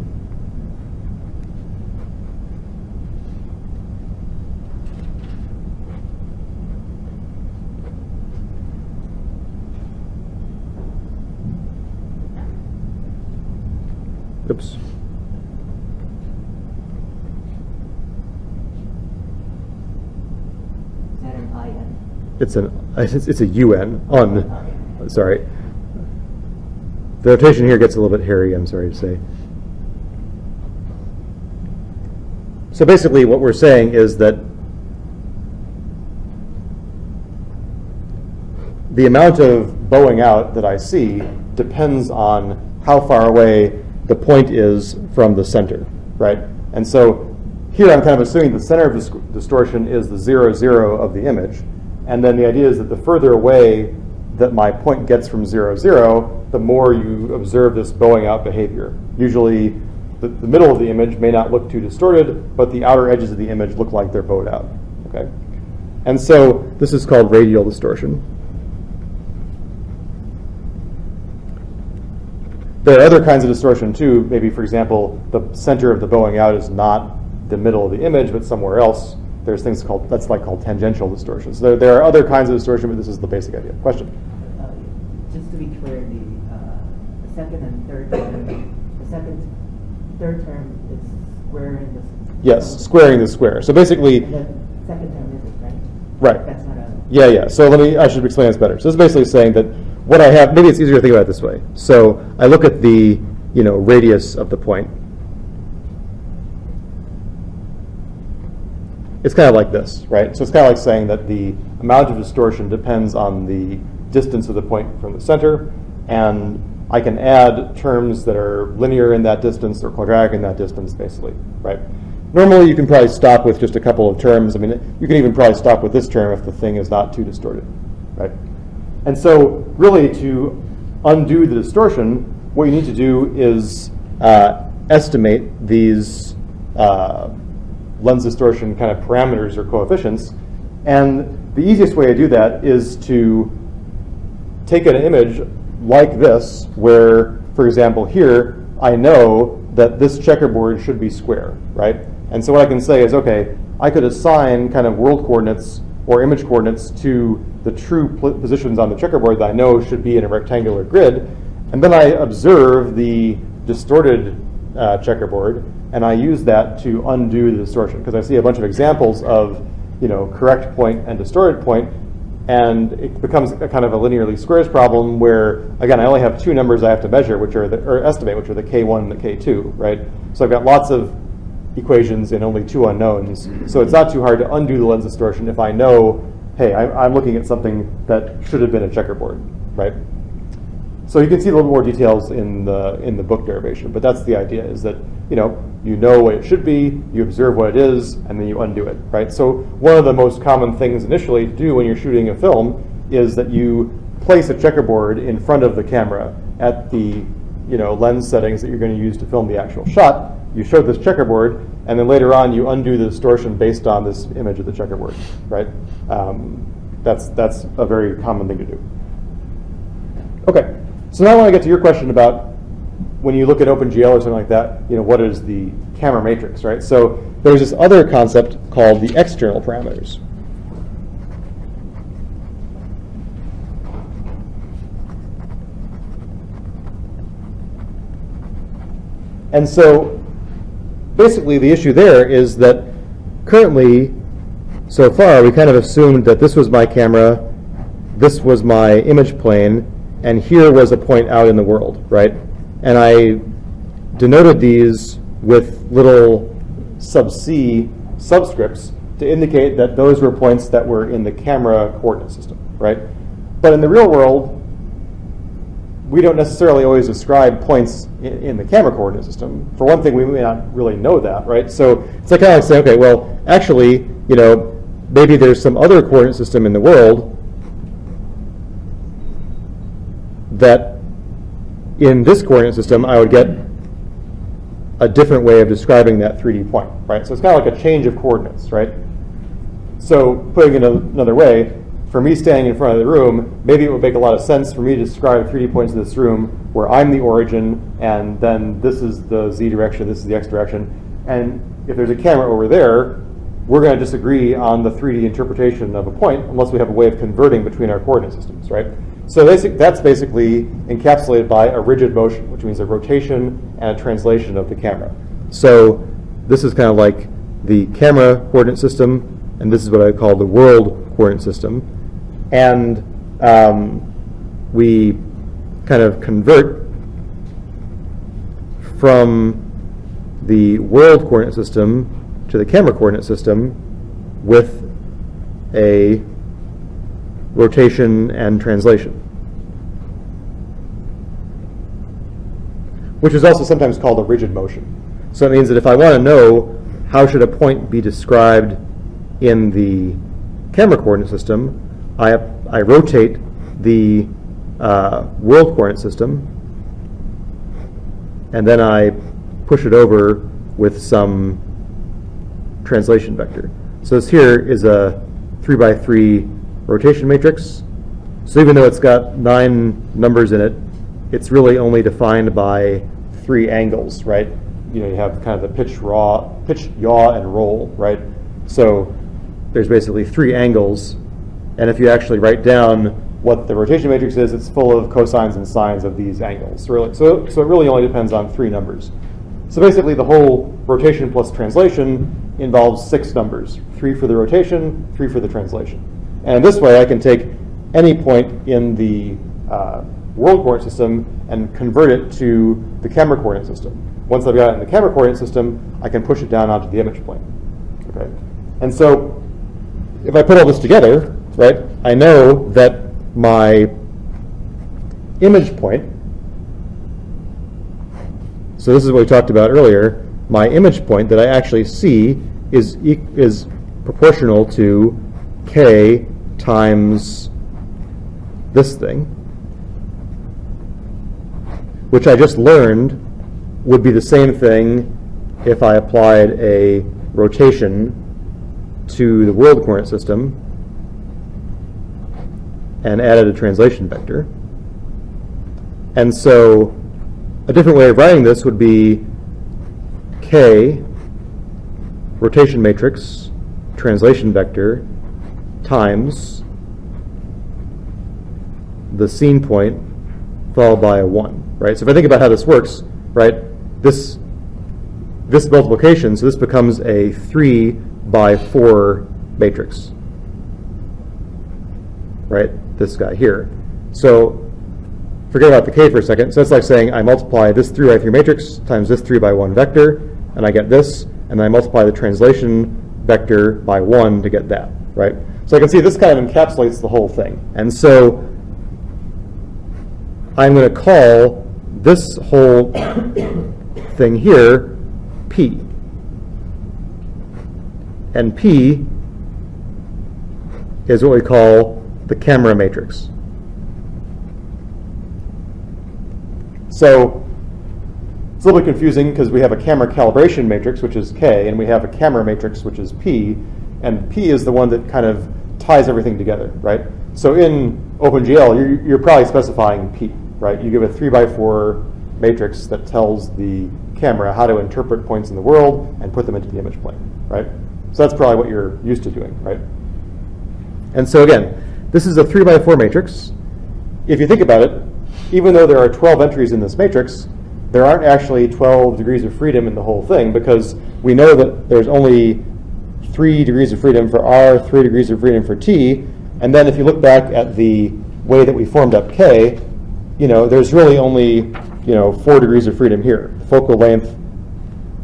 Oops. Is that an IN? It's a UN. Sorry. The notation here gets a little bit hairy, I'm sorry to say. So basically what we're saying is that the amount of bowing out that I see depends on how far away the point is from the center, right? And so here I'm kind of assuming the center of distortion is the 0, 0 of the image. And then the idea is that the further away that my point gets from 0, 0, the more you observe this bowing out behavior. Usually the middle of the image may not look too distorted, but the outer edges of the image look like they're bowed out, okay? And so this is called radial distortion. There are other kinds of distortion too. Maybe, for example, the center of the bowing out is not the middle of the image, but somewhere else. There's things called tangential distortion. So there are other kinds of distortion, but this is the basic idea. Question? Just to be clear, the second and third term, third term is squaring this. Yes, squaring the square. So basically, And the second term isn't, right? right. That's not a. Yeah. So I should explain this better. So this is basically saying that what I have, maybe it's easier to think about it this way. So I look at the radius of the point. It's kind of like this, right? So it's kind of like saying that the amount of distortion depends on the distance of the point from the center, and I can add terms that are linear in that distance or quadratic in that distance, basically, right? Normally, you can probably stop with just a couple of terms. I mean, you can even probably stop with this term if the thing is not too distorted, right? And so, really, to undo the distortion, what you need to do is estimate these lens distortion kind of parameters or coefficients. And the easiest way to do that is to take an image like this, where, for example, here, I know that this checkerboard should be square, right? And so what I can say is, okay, I could assign kind of world coordinates or image coordinates to the true positions on the checkerboard that I know should be in a rectangular grid, and then I observe the distorted checkerboard, and I use that to undo the distortion, because I see a bunch of examples of, you know, correct point and distorted point, and it becomes a kind of a linearly squares problem where, again, I only have two numbers I have to measure, or estimate, which are the K1 and the K2, right? So I've got lots of equations and only two unknowns. So it's not too hard to undo the lens distortion if I know, hey, I'm looking at something that should have been a checkerboard, right? So you can see a little more details in the book derivation, but that's the idea, is that you know what it should be, you observe what it is, and then you undo it, right? So one of the most common things initially to do when you're shooting a film is that you place a checkerboard in front of the camera at the lens settings that you're going to use to film the actual shot. You show this checkerboard, and then later on you undo the distortion based on this image of the checkerboard, right? That's a very common thing to do. Okay, so now I want to get to your question about when you look at OpenGL or something like that, what is the camera matrix, right? So there's this other concept called the external parameters. And so basically the issue there is that currently, so far, we kind of assumed that this was my camera, this was my image plane, and here was a point out in the world, right? And I denoted these with little sub-C subscripts to indicate that those were points that were in the camera coordinate system, right? But in the real world, we don't necessarily always describe points in the camera coordinate system. For one thing, we may not really know that, right? So it's like kind of like saying, okay, well, actually, maybe there's some other coordinate system in the world that in this coordinate system, I would get a different way of describing that 3D point, right? So it's kind of like a change of coordinates, right? So putting it another way, for me standing in front of the room, maybe it would make a lot of sense for me to describe 3D points in this room where I'm the origin, and then this is the Z direction, this is the X direction. And if there's a camera over there, we're going to disagree on the 3D interpretation of a point unless we have a way of converting between our coordinate systems, right? So that's basically encapsulated by a rigid motion, which means a rotation and a translation of the camera. So this is kind of like the camera coordinate system, and this is what I call the world coordinate system. And we kind of convert from the world coordinate system to the camera coordinate system with a rotation and translation, which is also sometimes called a rigid motion. So it means that if I want to know how should a point be described in the camera coordinate system, I rotate the world coordinate system, and then I push it over with some translation vector. So this here is a 3x3 rotation matrix. So even though it's got 9 numbers in it, it's really only defined by 3 angles, right? You have kind of the pitch, yaw, and roll, right? So there's basically 3 angles, and if you actually write down what the rotation matrix is, it's full of cosines and sines of these angles. So it really only depends on 3 numbers. So basically the whole rotation plus translation involves 6 numbers, 3 for the rotation, 3 for the translation. And this way I can take any point in the world coordinate system and convert it to the camera coordinate system. Once I've got it in the camera coordinate system, I can push it down onto the image plane. Okay? And so if I put all this together, right, I know that my image point, so this is what we talked about earlier, my image point that I actually see is proportional to k times this thing, which I just learned would be the same thing if I applied a rotation to the world coordinate system and added a translation vector. And so a different way of writing this would be k rotation matrix translation vector times the scene point followed by a 1, right? So if I think about how this works, right, this multiplication, so this becomes a 3 by 4 matrix, right, this guy here. So forget about the k for a second. So it's like saying I multiply this 3 by 3 matrix times this 3 by 1 vector, and I get this, and then I multiply the translation vector by 1 to get that, right? So I can see this kind of encapsulates the whole thing. And so I'm going to call this whole thing here P. And P is what we call the camera matrix. So it's a little bit confusing because we have a camera calibration matrix, which is K, and we have a camera matrix, which is P, and P is the one that kind of ties everything together, right? So in OpenGL, you're probably specifying P, right? You give a 3 by 4 matrix that tells the camera how to interpret points in the world and put them into the image plane, right? So that's probably what you're used to doing, right? And so again, this is a 3 by 4 matrix. If you think about it, even though there are 12 entries in this matrix, there aren't actually 12 degrees of freedom in the whole thing, because we know that there's only 3 degrees of freedom for R, 3 degrees of freedom for T, and then if you look back at the way that we formed up K, there's really only 4 degrees of freedom here. The focal length,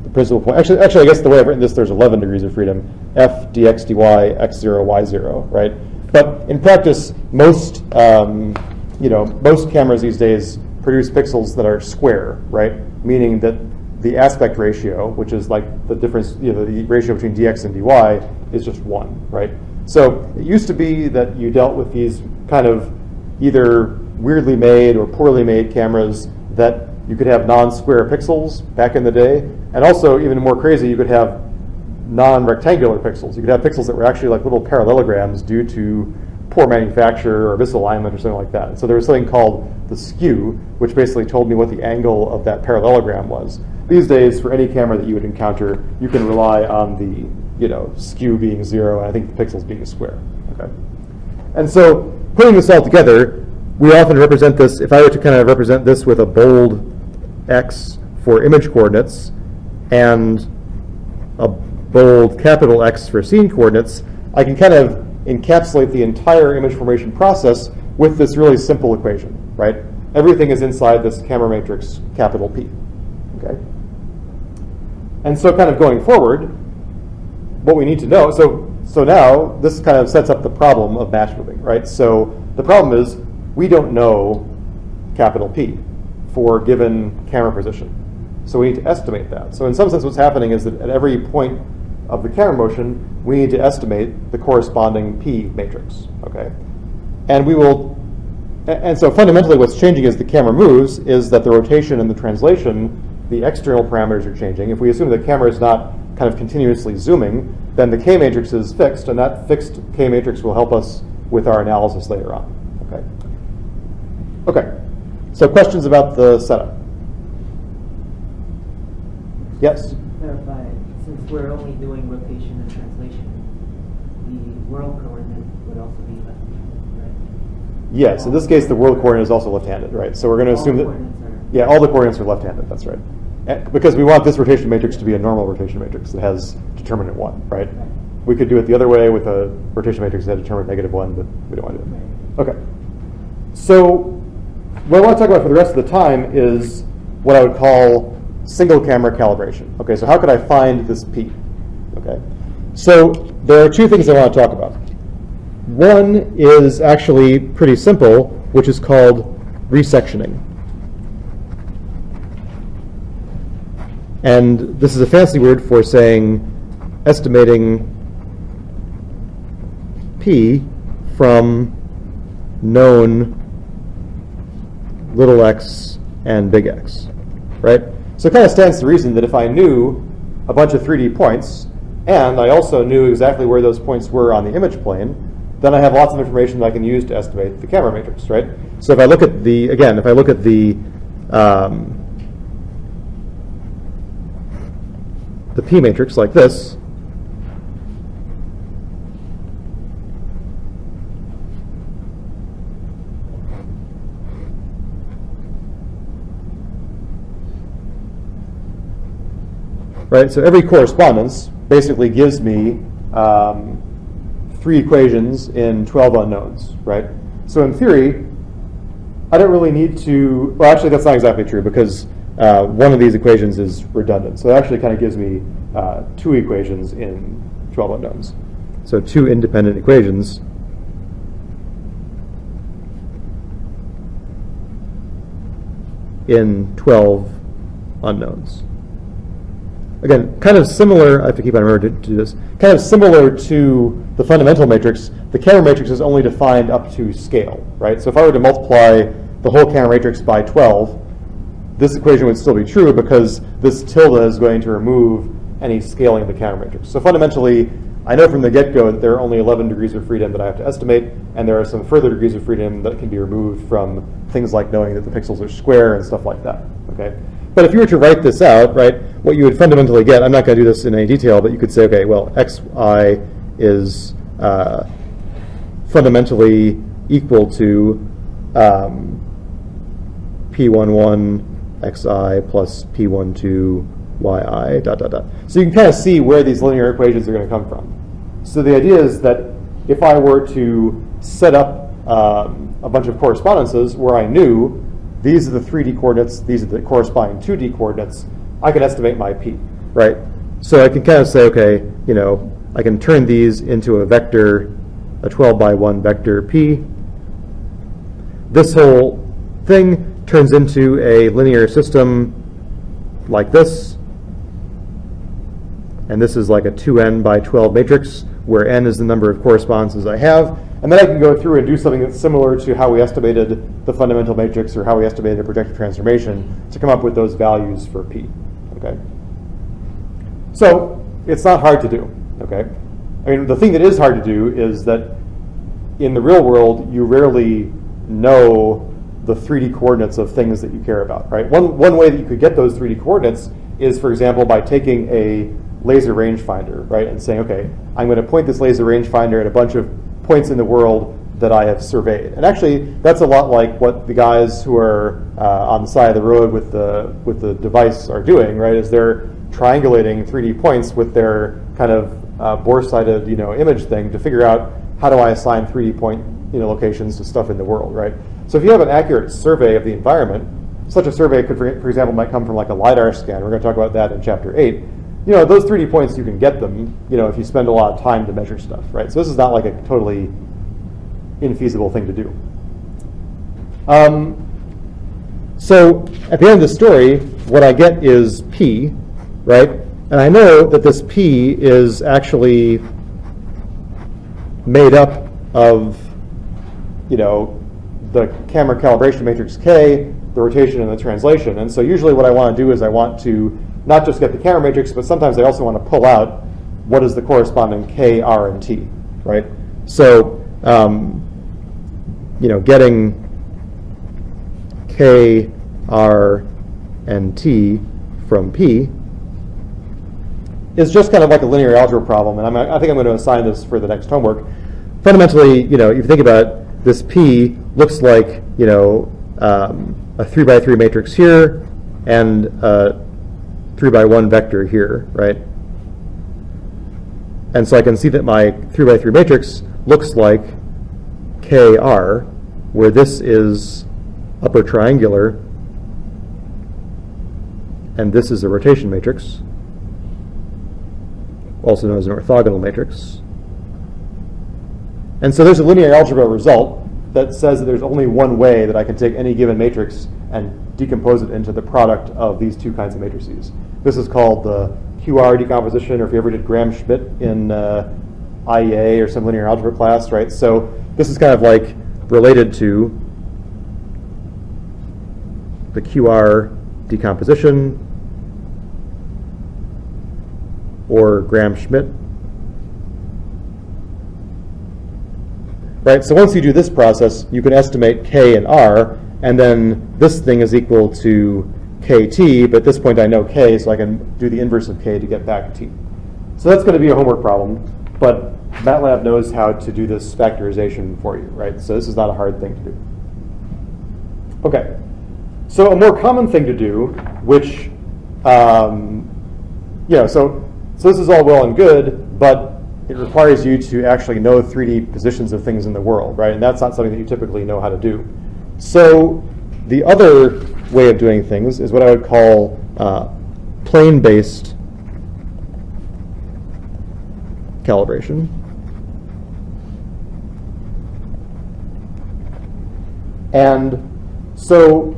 the principal point. Actually, I guess the way I've written this, there's 11 degrees of freedom. F, dx, dy, x0, y0, right? But in practice, most cameras these days produce pixels that are square, right? Meaning that the aspect ratio, which is like the difference, the ratio between dx and dy, is just 1, right? So it used to be that you dealt with these kind of either weirdly made or poorly made cameras that you could have non-square pixels back in the day, and also even more crazy, you could have non-rectangular pixels. You could have pixels that were actually like little parallelograms due to poor manufacture or misalignment or something like that. So there was something called the skew, which basically told me what the angle of that parallelogram was. These days, for any camera that you would encounter, you can rely on the skew being 0, and I think the pixels being square. Okay. And so putting this all together, we often represent this, if I were to kind of represent this with a bold X for image coordinates and a bold capital X for scene coordinates, I can kind of encapsulate the entire image formation process with this really simple equation, right? Everything is inside this camera matrix, capital P, okay? And so kind of going forward, what we need to know, so now this kind of sets up the problem of match moving, right? So the problem is we don't know capital P for given camera position. So we need to estimate that. So in some sense what's happening is that at every point of the camera motion, we need to estimate the corresponding P matrix, okay? And so fundamentally what's changing as the camera moves is that the rotation and the translation, the external parameters are changing. If we assume the camera is not kind of continuously zooming, then the K matrix is fixed, and that fixed K matrix will help us with our analysis later on, okay? Okay, so questions about the setup? Yes? Clarify, since we're only doing rotation and translation, the world coordinate would also be left-handed, right? Yes, in this case the world coordinate is also left-handed, right? So we're going to assume that all the coordinates are left-handed, that's right. Because we want this rotation matrix to be a normal rotation matrix that has determinant 1, right? We could do it the other way with a rotation matrix that had determinant -1, but we don't want to do it. Okay. So what I want to talk about for the rest of the time is what I would call single camera calibration. Okay, so how could I find this P? Okay, so there are 2 things I want to talk about. One is actually pretty simple, which is called resectioning. And this is a fancy word for saying estimating P from known little x and big X, right? So it kind of stands to reason that if I knew a bunch of 3D points, and I also knew exactly where those points were on the image plane, then I have lots of information that I can use to estimate the camera matrix, right? So if I look at the, again, if I look at the P matrix like this, right? So every correspondence basically gives me 3 equations in 12 unknowns, right? So in theory, I don't really need to, well, actually that's not exactly true because one of these equations is redundant. So it actually kind of gives me 2 equations in 12 unknowns. So 2 independent equations in 12 unknowns. Again, kind of similar, I have to keep on remembering to do this, kind of similar to the fundamental matrix, the camera matrix is only defined up to scale, right? So if I were to multiply the whole camera matrix by 12, this equation would still be true because this tilde is going to remove any scaling of the camera matrix. So fundamentally, I know from the get-go that there are only 11 degrees of freedom that I have to estimate, and there are some further degrees of freedom that can be removed from things like knowing that the pixels are square and stuff like that, okay? But if you were to write this out, right, what you would fundamentally get, I'm not going to do this in any detail, but you could say, okay, well, xi is fundamentally equal to p11 xi plus p12 yi, dot, dot, dot. So you can kind of see where these linear equations are going to come from. So the idea is that if I were to set up a bunch of correspondences where I knew these are the 3D coordinates, these are the corresponding 2D coordinates, I can estimate my P, right? So I can kind of say, okay, you know, I can turn these into a vector, a 12 by 1 vector P. This whole thing turns into a linear system like this. And this is like a 2n by 12 matrix, where n is the number of correspondences I have. And then I can go through and do something that's similar to how we estimated the fundamental matrix or how we estimated a projective transformation to come up with those values for P, okay? So it's not hard to do, okay? I mean, the thing that is hard to do is that in the real world, you rarely know the 3D coordinates of things that you care about, right? One way that you could get those 3D coordinates is, for example, by taking a laser rangefinder, right, and saying, okay, I'm going to point this laser rangefinder at a bunch of points in the world that I have surveyed. And actually, that's a lot like what the guys who are on the side of the road with the device are doing, right? Is they're triangulating 3D points with their kind of bore-sighted, you know, image thing to figure out how do I assign 3D point, you know, locations to stuff in the world, right? So if you have an accurate survey of the environment, such a survey could, for example, might come from like a LiDAR scan. We're going to talk about that in chapter 8. You know, those 3D points, you can get them, you know, if you spend a lot of time to measure stuff, right? So this is not like a totally infeasible thing to do. So at the end of the story, what I get is P, right? And I know that this P is actually made up of, you know, the camera calibration matrix K, the rotation, and the translation. And so usually what I want to do is I want to not just get the camera matrix, but sometimes I also want to pull out what is the corresponding K, R, and T, right? So, you know, getting K, R, and T from P is just kind of like a linear algebra problem, and I think I'm going to assign this for the next homework. Fundamentally, you know, if you think about it, this P looks like, you know, a 3 by 3 matrix here and a 3 by 1 vector here, right? And so I can see that my 3 by 3 matrix looks like KR, where this is upper triangular and this is a rotation matrix, also known as an orthogonal matrix. And so there's a linear algebra result that says that there's only one way that I can take any given matrix and decompose it into the product of these two kinds of matrices. This is called the QR decomposition, or if you ever did Graham-Schmidt in IEA or some linear algebra class, right? So this is kind of like related to the QR decomposition or Graham-Schmidt. Right, so once you do this process, you can estimate K and R, and then this thing is equal to KT, but at this point I know K, so I can do the inverse of K to get back T. So that's going to be a homework problem, but MATLAB knows how to do this factorization for you, right? So this is not a hard thing to do. Okay, so a more common thing to do, which, so this is all well and good, but it requires you to actually know 3D positions of things in the world, right? And that's not something that you typically know how to do. So the other way of doing things is what I would call plane-based calibration. And so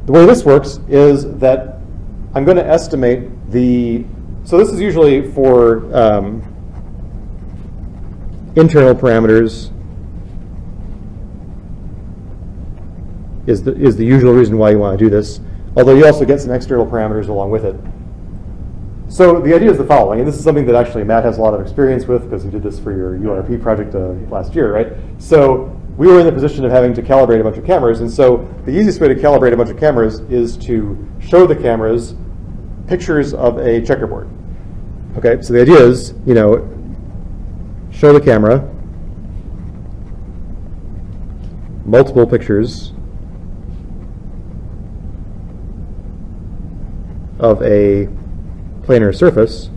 the way this works is that I'm going to estimate so this is usually for internal parameters is the usual reason why you want to do this, although you also get some external parameters along with it. So the idea is the following, and this is something that actually Matt has a lot of experience with because he did this for your URP project last year, right? So we were in the position of having to calibrate a bunch of cameras, and so the easiest way to calibrate a bunch of cameras is to show the cameras pictures of a checkerboard. Okay, so the idea is, show the camera multiple pictures of a planar surface,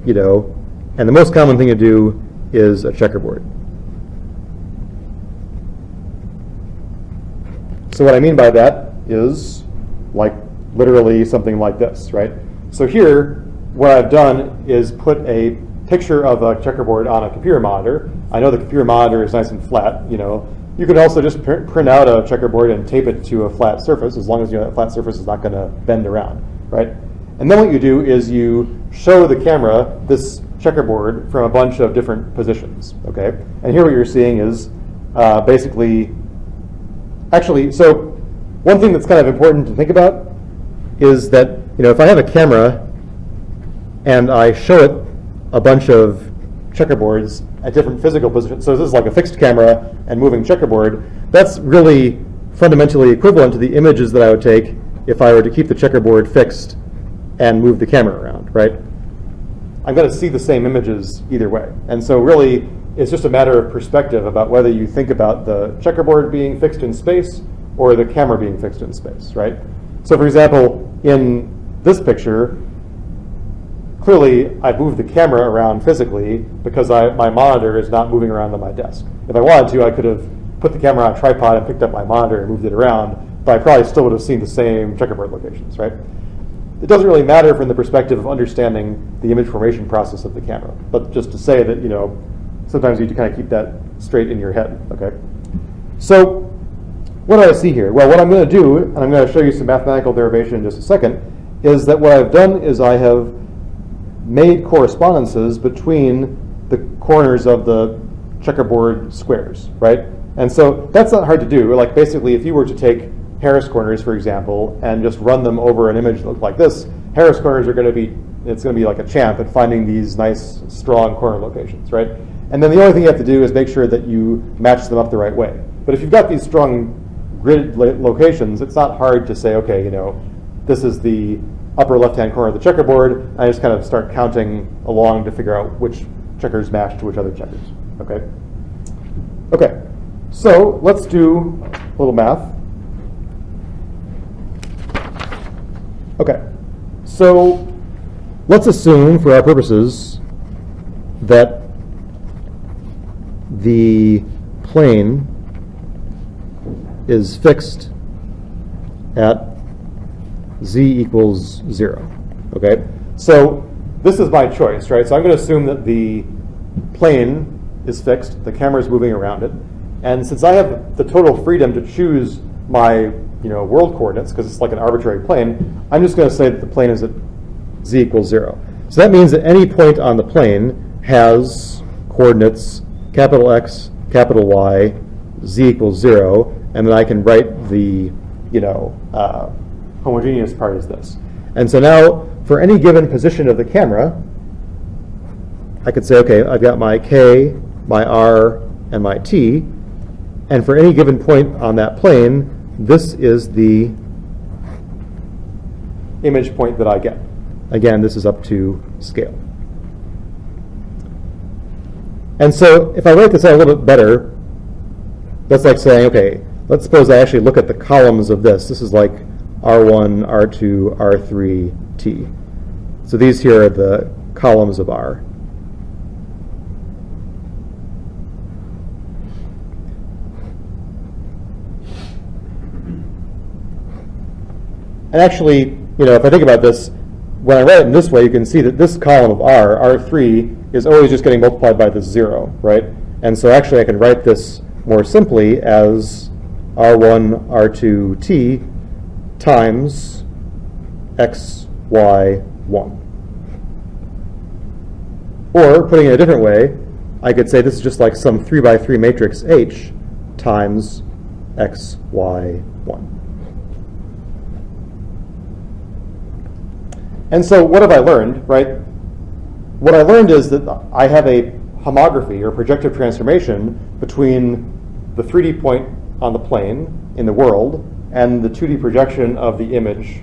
and the most common thing to do is a checkerboard. So what I mean by that is like literally something like this, right? So here, what I've done is put a picture of a checkerboard on a computer monitor. I know the computer monitor is nice and flat, You can also just print out a checkerboard and tape it to a flat surface, as long as that flat surface is not going to bend around, right? And then what you do is you show the camera this checkerboard from a bunch of different positions, okay? And here what you're seeing is so one thing that's kind of important to think about is that, if I have a camera and I show it a bunch of checkerboards at different physical positions, so this is like a fixed camera and moving checkerboard, that's really fundamentally equivalent to the images that I would take if I were to keep the checkerboard fixed and move the camera around, right? I'm going to see the same images either way. And so really, it's just a matter of perspective about whether you think about the checkerboard being fixed in space or the camera being fixed in space, right? So for example, in this picture, clearly I've moved the camera around physically because my monitor is not moving around on my desk. If I wanted to, I could have put the camera on a tripod and picked up my monitor and moved it around, but I probably still would have seen the same checkerboard locations, right? It doesn't really matter from the perspective of understanding the image formation process of the camera, but just to say that, sometimes you need to kind of keep that straight in your head, okay? So what do I see here? Well, what I'm going to do, and I'm going to show you some mathematical derivation in just a second, is that what I've done is I have made correspondences between the corners of the checkerboard squares, right? And so that's not hard to do. Like basically, if you were to take Harris corners, for example, and just run them over an image that looked like this, Harris corners are going to be, it's going to be like a champ at finding these nice, strong corner locations, right? And then the only thing you have to do is make sure that you match them up the right way. But if you've got these strong grid locations, it's not hard to say, okay, this is the upper left-hand corner of the checkerboard. I just kind of start counting along to figure out which checkers match to which other checkers, okay? Okay, so let's do a little math. Okay, so let's assume for our purposes that the plane is fixed at z equals 0, okay? So this is my choice, right? So I'm going to assume that the plane is fixed, the camera is moving around it, and since I have the total freedom to choose my world coordinates, because it's like an arbitrary plane, I'm just going to say that the plane is at z equals 0. So that means that any point on the plane has coordinates capital X, capital Y, z equals 0, and then I can write the homogeneous part as this. And so now, for any given position of the camera, I could say, okay, I've got my K, my R, and my T, and for any given point on that plane, this is the image point that I get. Again, this is up to scale. And so if I write this out a little bit better, that's like saying, okay, let's suppose I actually look at the columns of this. This is like R1, R2, R3, T. So these here are the columns of R. And actually, if I think about this, when I write it in this way, you can see that this column of R, R3, is always just getting multiplied by this 0, right? And so actually I can write this more simply as R1, R2, T times X, Y, 1. Or, putting it a different way, I could say this is just like some 3 by 3 matrix H times X, Y, 1. And so what have I learned, right? What I learned is that I have a homography or projective transformation between the 3D point on the plane in the world and the 2D projection of the image,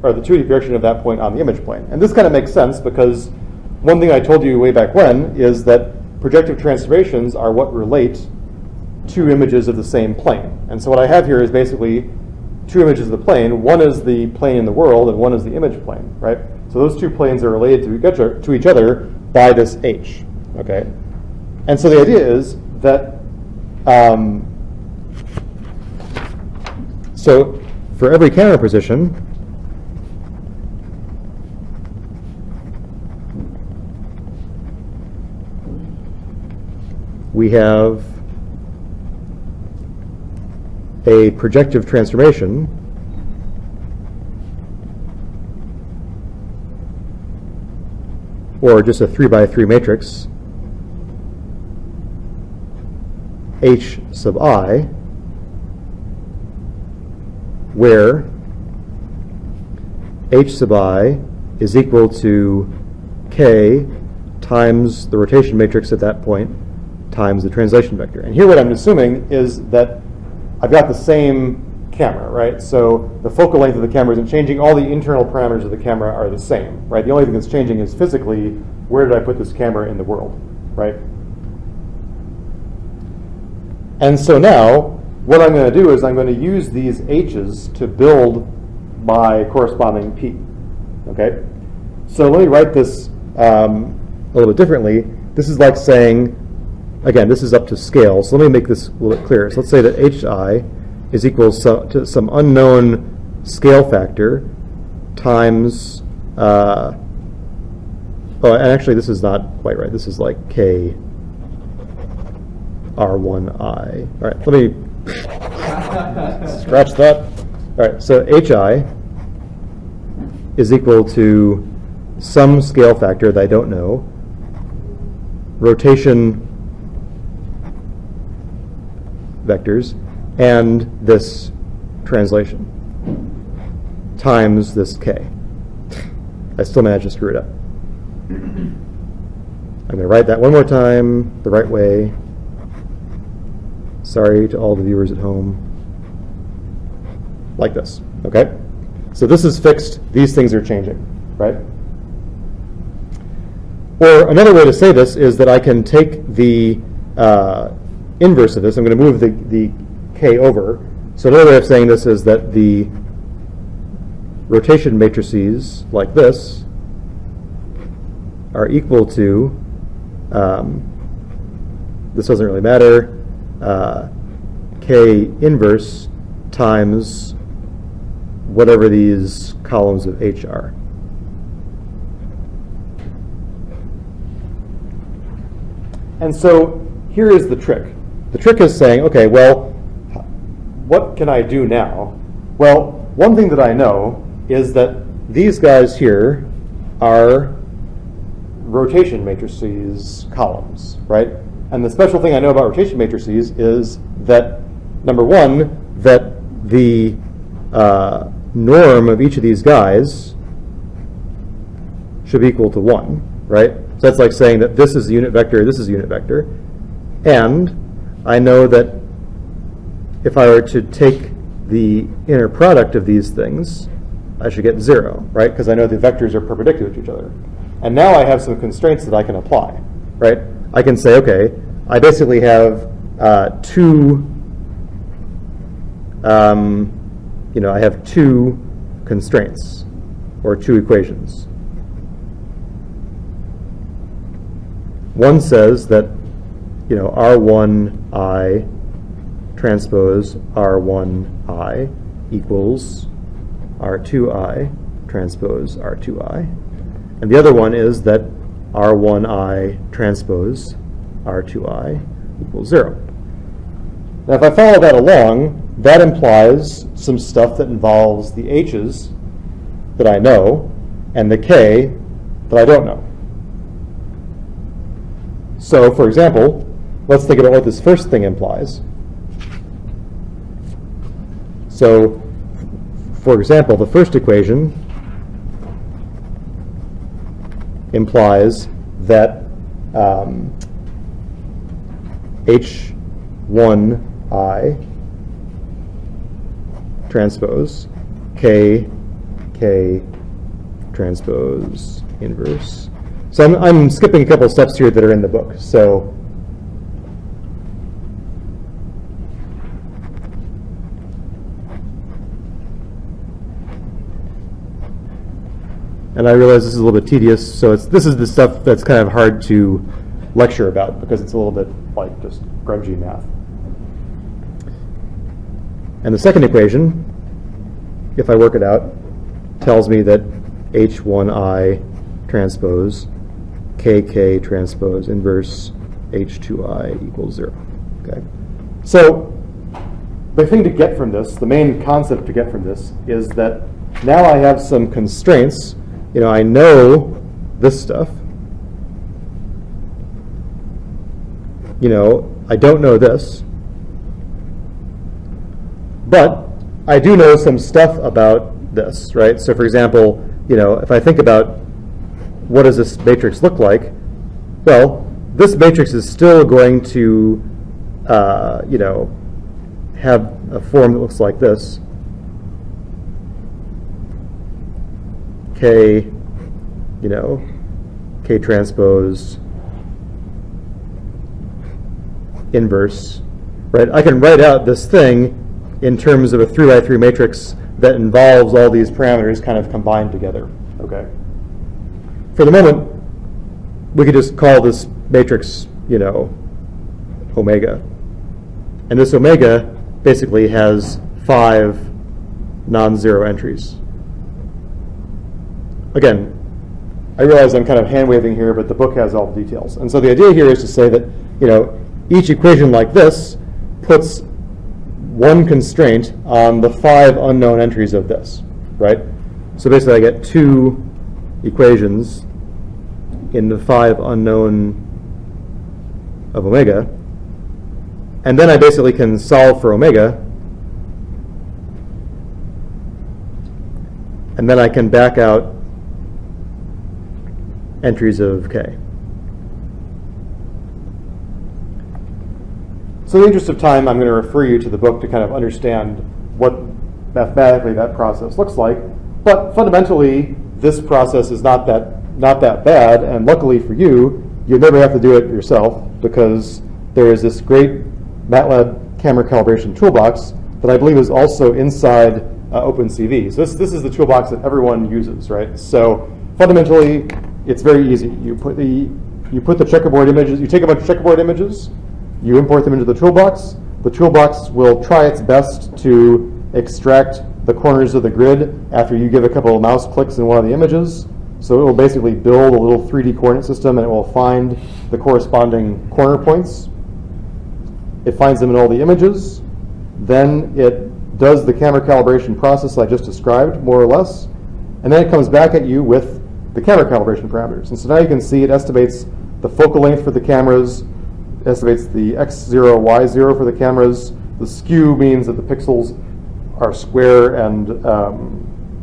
or the 2D projection of that point on the image plane. And this kind of makes sense because one thing I told you way back when is that projective transformations are what relate two images of the same plane. And so what I have here is basically two images of the plane. One is the plane in the world, and one is the image plane, right? So those two planes are related to each other by this H, okay? And so the idea is that, so for every camera position, we have a projective transformation or just a 3 by 3 matrix H sub I, where H sub I is equal to K times the rotation matrix at that point times the translation vector. And here what I'm assuming is that I've got the same camera, right? So the focal length of the camera isn't changing. All the internal parameters of the camera are the same, right? The only thing that's changing is physically, where did I put this camera in the world, right? And so now, what I'm going to do is I'm going to use these H's to build my corresponding P, okay? So let me write this a little bit differently. This is like saying, again, this is up to scale, so let me make this a little bit clearer. So let's say that HI is equal to some unknown scale factor times, oh, and actually this is not quite right. This is like K R1I. All right, let me scratch that. All right, so HI is equal to some scale factor that I don't know, rotation vectors, and this translation times this K. I still managed to screw it up. I'm going to write that one more time the right way. Sorry to all the viewers at home. Like this, okay? So this is fixed. These things are changing, right? Or another way to say this is that I can take the inverse of this. I'm going to move the K over. So another way of saying this is that the rotation matrices like this are equal to, this doesn't really matter, K inverse times whatever these columns of H are. And so here is the trick. The trick is saying, okay, well, what can I do now Well, one thing that I know is that these guys here are rotation matrices columns, right? And the special thing I know about rotation matrices is that, number one, that the norm of each of these guys should be equal to 1, right? So that's like saying that this is a unit vector, this is a unit vector. And I know that if I were to take the inner product of these things, I should get 0, right? Because I know the vectors are perpendicular to each other. And now I have some constraints that I can apply, right? I can say, okay, I basically have two constraints, or two equations. One says that, R1I transpose R1I equals R2I transpose R2I. And the other one is that R1I transpose R2I equals 0. Now, if I follow that along, that implies some stuff that involves the H's that I know and the K that I don't know. So, for example, let's think about what this first thing implies. So, for example, the first equation implies that H1I transpose K transpose inverse. So I'm skipping a couple of steps here that are in the book. So and I realize this is a little bit tedious, so this is the stuff that's kind of hard to lecture about because it's a little bit like just grungy math. And the second equation, if I work it out, tells me that H1I transpose KK transpose inverse H2I equals 0. Okay. So the thing to get from this, the main concept to get from this, is that now I have some constraints. I know this stuff. I don't know this. But I do know some stuff about this, right? So for example, if I think about what does this matrix look like, well, this matrix is still going to, have a form that looks like this. K, K transpose inverse, right? I can write out this thing in terms of a 3x3 matrix that involves all these parameters kind of combined together, okay? For the moment, we could just call this matrix, omega. And this omega basically has 5 non-zero entries. Again, I realize I'm kind of hand-waving here, but the book has all the details. And so the idea here is to say that, each equation like this puts one constraint on the 5 unknown entries of this, right? So basically I get 2 equations in the 5 unknown of omega. And then I basically can solve for omega. And then I can back out entries of k. So in the interest of time, I'm going to refer you to the book to kind of understand what mathematically that process looks like. But fundamentally, this process is not that bad, and luckily for you, you never have to do it yourself because there is this great MATLAB camera calibration toolbox that I believe is also inside OpenCV. So this is the toolbox that everyone uses, right? So fundamentally, it's very easy. You put the checkerboard images. You take a bunch of checkerboard images. You import them into the toolbox. The toolbox will try its best to extract the corners of the grid after you give a couple of mouse clicks in one of the images. So it will basically build a little 3D coordinate system, and it will find the corresponding corner points. It finds them in all the images. Then it does the camera calibration process I just described, more or less, and then it comes back at you with the camera calibration parameters. And so now you can see it estimates the focal length for the cameras, estimates the x0, y0 for the cameras. The skew means that the pixels are square and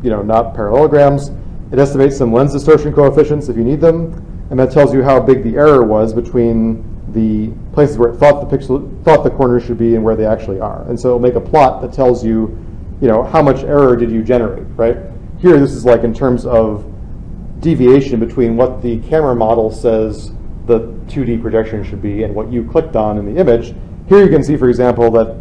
not parallelograms. It estimates some lens distortion coefficients if you need them, and that tells you how big the error was between the places where it thought the corners should be and where they actually are. And so it'll make a plot that tells you, how much error did you generate, right? Here, this is like in terms of deviation between what the camera model says the 2D projection should be and what you clicked on in the image. Here you can see, for example, that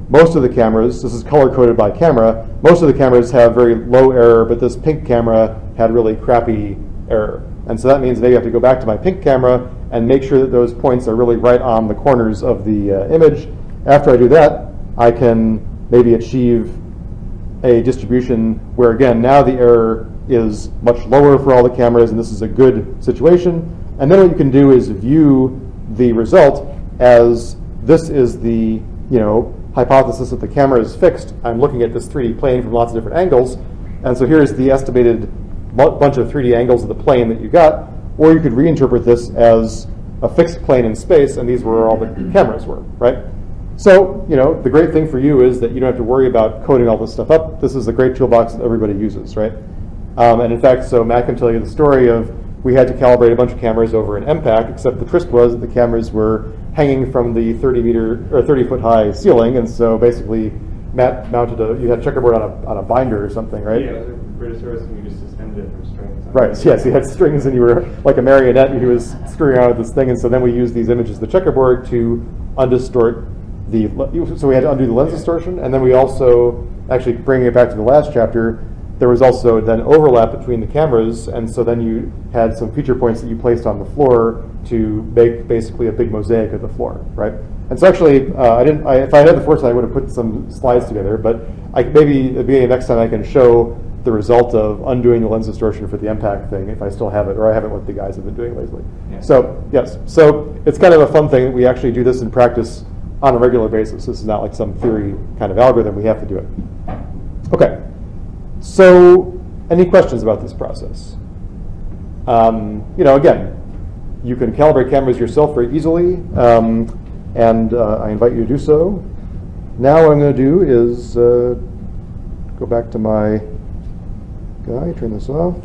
most of the cameras, this is color-coded by camera, most of the cameras have very low error, but this pink camera had really crappy error. And so that means maybe I have to go back to my pink camera and make sure that those points are really right on the corners of the image. After I do that, I can maybe achieve a distribution where, again, now the error is much lower for all the cameras, and this is a good situation. And then what you can do is view the result as this is the hypothesis that the camera is fixed. I'm looking at this 3D plane from lots of different angles, and so here's the estimated bunch of 3D angles of the plane that you got. Or you could reinterpret this as a fixed plane in space, and these were where all the cameras were, right? So, the great thing for you is that you don't have to worry about coding all this stuff up. This is a great toolbox that everybody uses, right? And in fact, so Matt can tell you the story of we had to calibrate a bunch of cameras over an MPAC, except the twist was that the cameras were hanging from the 30-foot high ceiling, and so basically Matt mounted you had checkerboard on a binder or something, right? Yeah, it was a Britosaurus, and you just suspended it from strings. Right, yes, you had strings and you were like a marionette and he was screwing around with this thing, and so then we used these images of the checkerboard to undistort so we had to undo the lens distortion, and then we also, actually bringing it back to the last chapter, there was also then overlap between the cameras, and so then you had some feature points that you placed on the floor to make basically a big mosaic of the floor, right? And so actually, if I had the foresight, I would have put some slides together, but maybe at the beginning of next time I can show the result of undoing the lens distortion for the MPAC thing, if I still have it, or I haven't, what the guys have been doing lately. Yeah. So, yes, so it's kind of a fun thing that we actually do this in practice on a regular basis. This is not like some theory kind of algorithm, we have to do it. Okay. So, any questions about this process? Again, you can calibrate cameras yourself very easily, and I invite you to do so. Now what I'm going to do is go back to my guy, turn this off.